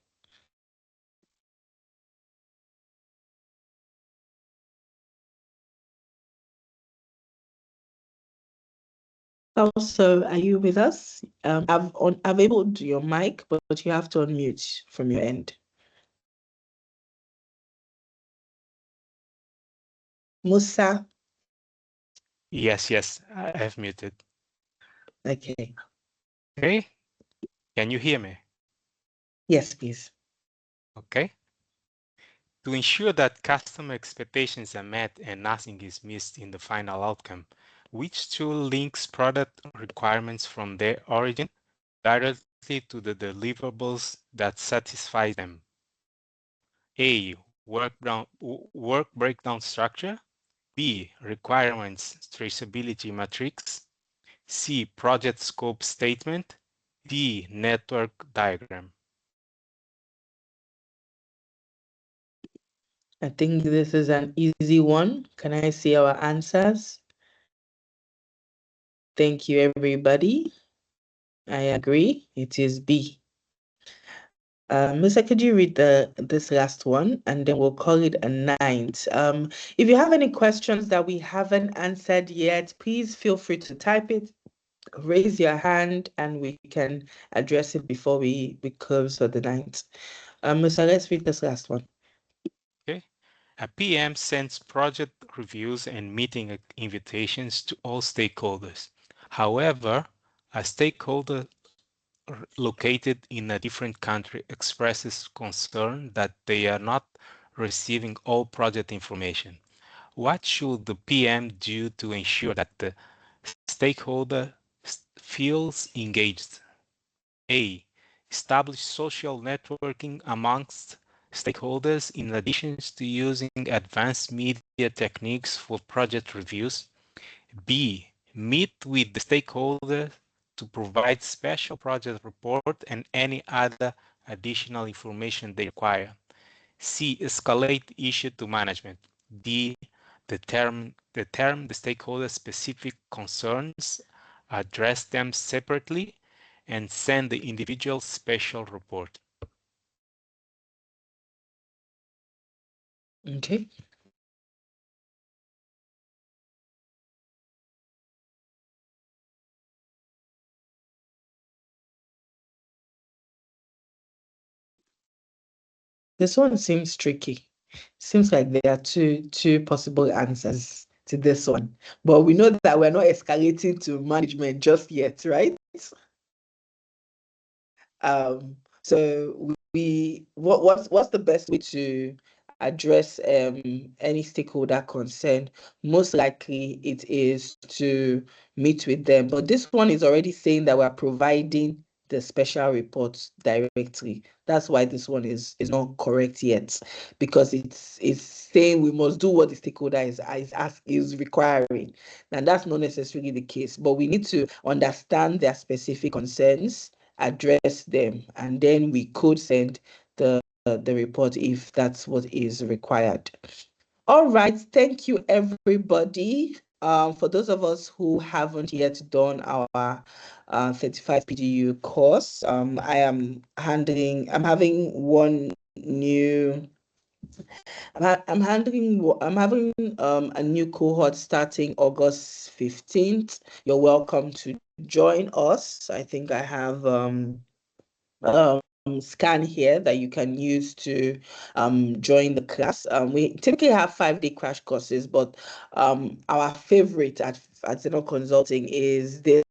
Also, are you with us? I've enabled your mic, but you have to unmute from your end. Musa? Yes, I have muted. Okay. Okay, can you hear me? Yes, please. Okay. To ensure that customer expectations are met and nothing is missed in the final outcome, which tool links product requirements from their origin directly to the deliverables that satisfy them? A. Work breakdown structure. B. Requirements traceability matrix. C. Project scope statement. D. Network diagram. I think this is an easy one. Can I see our answers? Thank you, everybody. I agree. It is B. Musa, could you read this last one, and then we'll call it a night. If you have any questions that we haven't answered yet, please feel free to type it, raise your hand, and we can address it before we close for the night. Musa, let's read this last one. Okay. A PM sends project reviews and meeting invitations to all stakeholders. However, a stakeholder located in a different country expresses concern that they are not receiving all project information. What should the PM do to ensure that the stakeholder feels engaged? A. Establish social networking amongst stakeholders in addition to using advanced media techniques for project reviews. B. Meet with the stakeholders to provide special project report and any other additional information they require. C. Escalate issue to management. D. Determine the stakeholder specific concerns, address them separately, and send the individual special report. Okay. This one seems tricky. Seems like there are two possible answers to this one. But we know that we're not escalating to management just yet, right? So what's the best way to address any stakeholder concern? Most likely it is to meet with them. But this one is already saying that we're providing the special reports directly. That's why this one is not correct yet, because it's saying we must do what the stakeholder is requiring. And that's not necessarily the case, but we need to understand their specific concerns, address them, and then we could send the report if that's what is required. All right, thank you, everybody. For those of us who haven't yet done our 35 PDU course, I'm having a new cohort starting August 15th. You're welcome to join us. I think I have scan here that you can use to join the class. We typically have 5-day crash courses, but our favorite at Xenon Consulting is this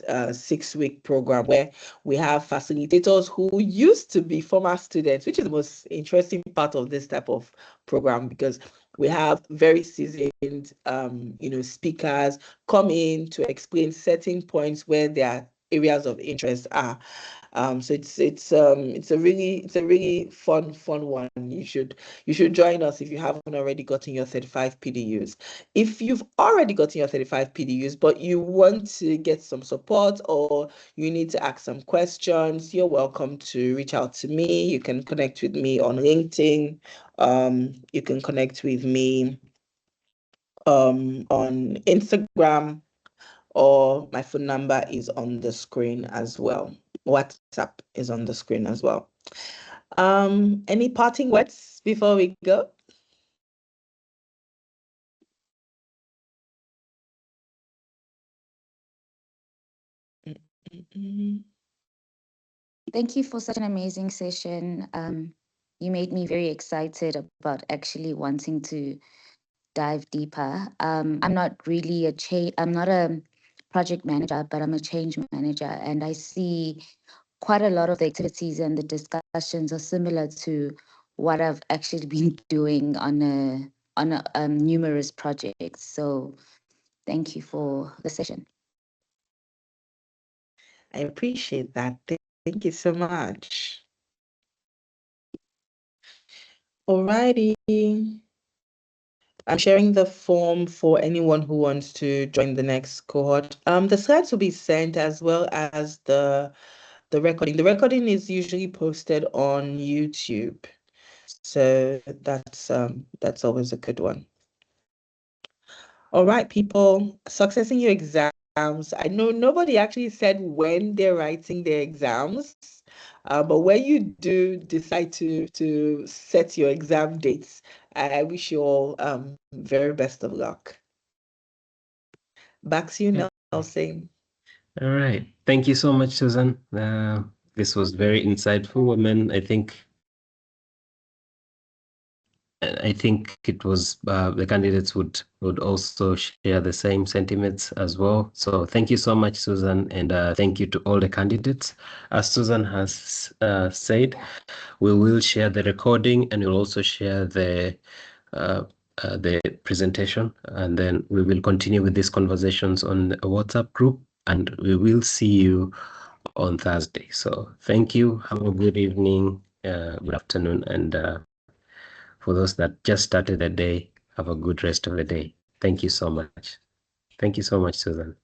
6-week program where we have facilitators who used to be former students, which is the most interesting part of this type of program, because we have very seasoned speakers come in to explain certain points where their areas of interest are. So it's a really fun one. You should join us if you haven't already gotten your 35 PDUs. If you've already gotten your 35 PDUs, but you want to get some support or you need to ask some questions, you're welcome to reach out to me. You can connect with me on LinkedIn. You can connect with me on Instagram, or my phone number is on the screen as well. WhatsApp is on the screen as well. Any parting words before we go? Thank you for such an amazing session. You made me very excited about actually wanting to dive deeper. I'm not really I'm not a project manager, but I'm a change manager, and I see quite a lot of the activities and the discussions are similar to what I've actually been doing on numerous projects. So thank you for the session. I appreciate that. Thank you so much. Alrighty. I'm sharing the form for anyone who wants to join the next cohort. The slides will be sent as well as the recording. The recording is usually posted on YouTube. So that's always a good one. All right, people, success in your exams. I know nobody actually said when they're writing their exams, but when you do decide to set your exam dates, I wish you all very best of luck. Back to you, Nelson. All right. Thank you so much, Susan. This was very insightful. I mean, I think it was the candidates would also share the same sentiments as well. So thank you so much, Susan, and thank you to all the candidates. As Susan has said, we will share the recording and we'll also share the presentation, and then we will continue with these conversations on a WhatsApp group, and we will see you on Thursday. So thank you. Have a good evening, good afternoon, and for those that just started the day, have a good rest of the day. Thank you so much. Thank you so much, Susan.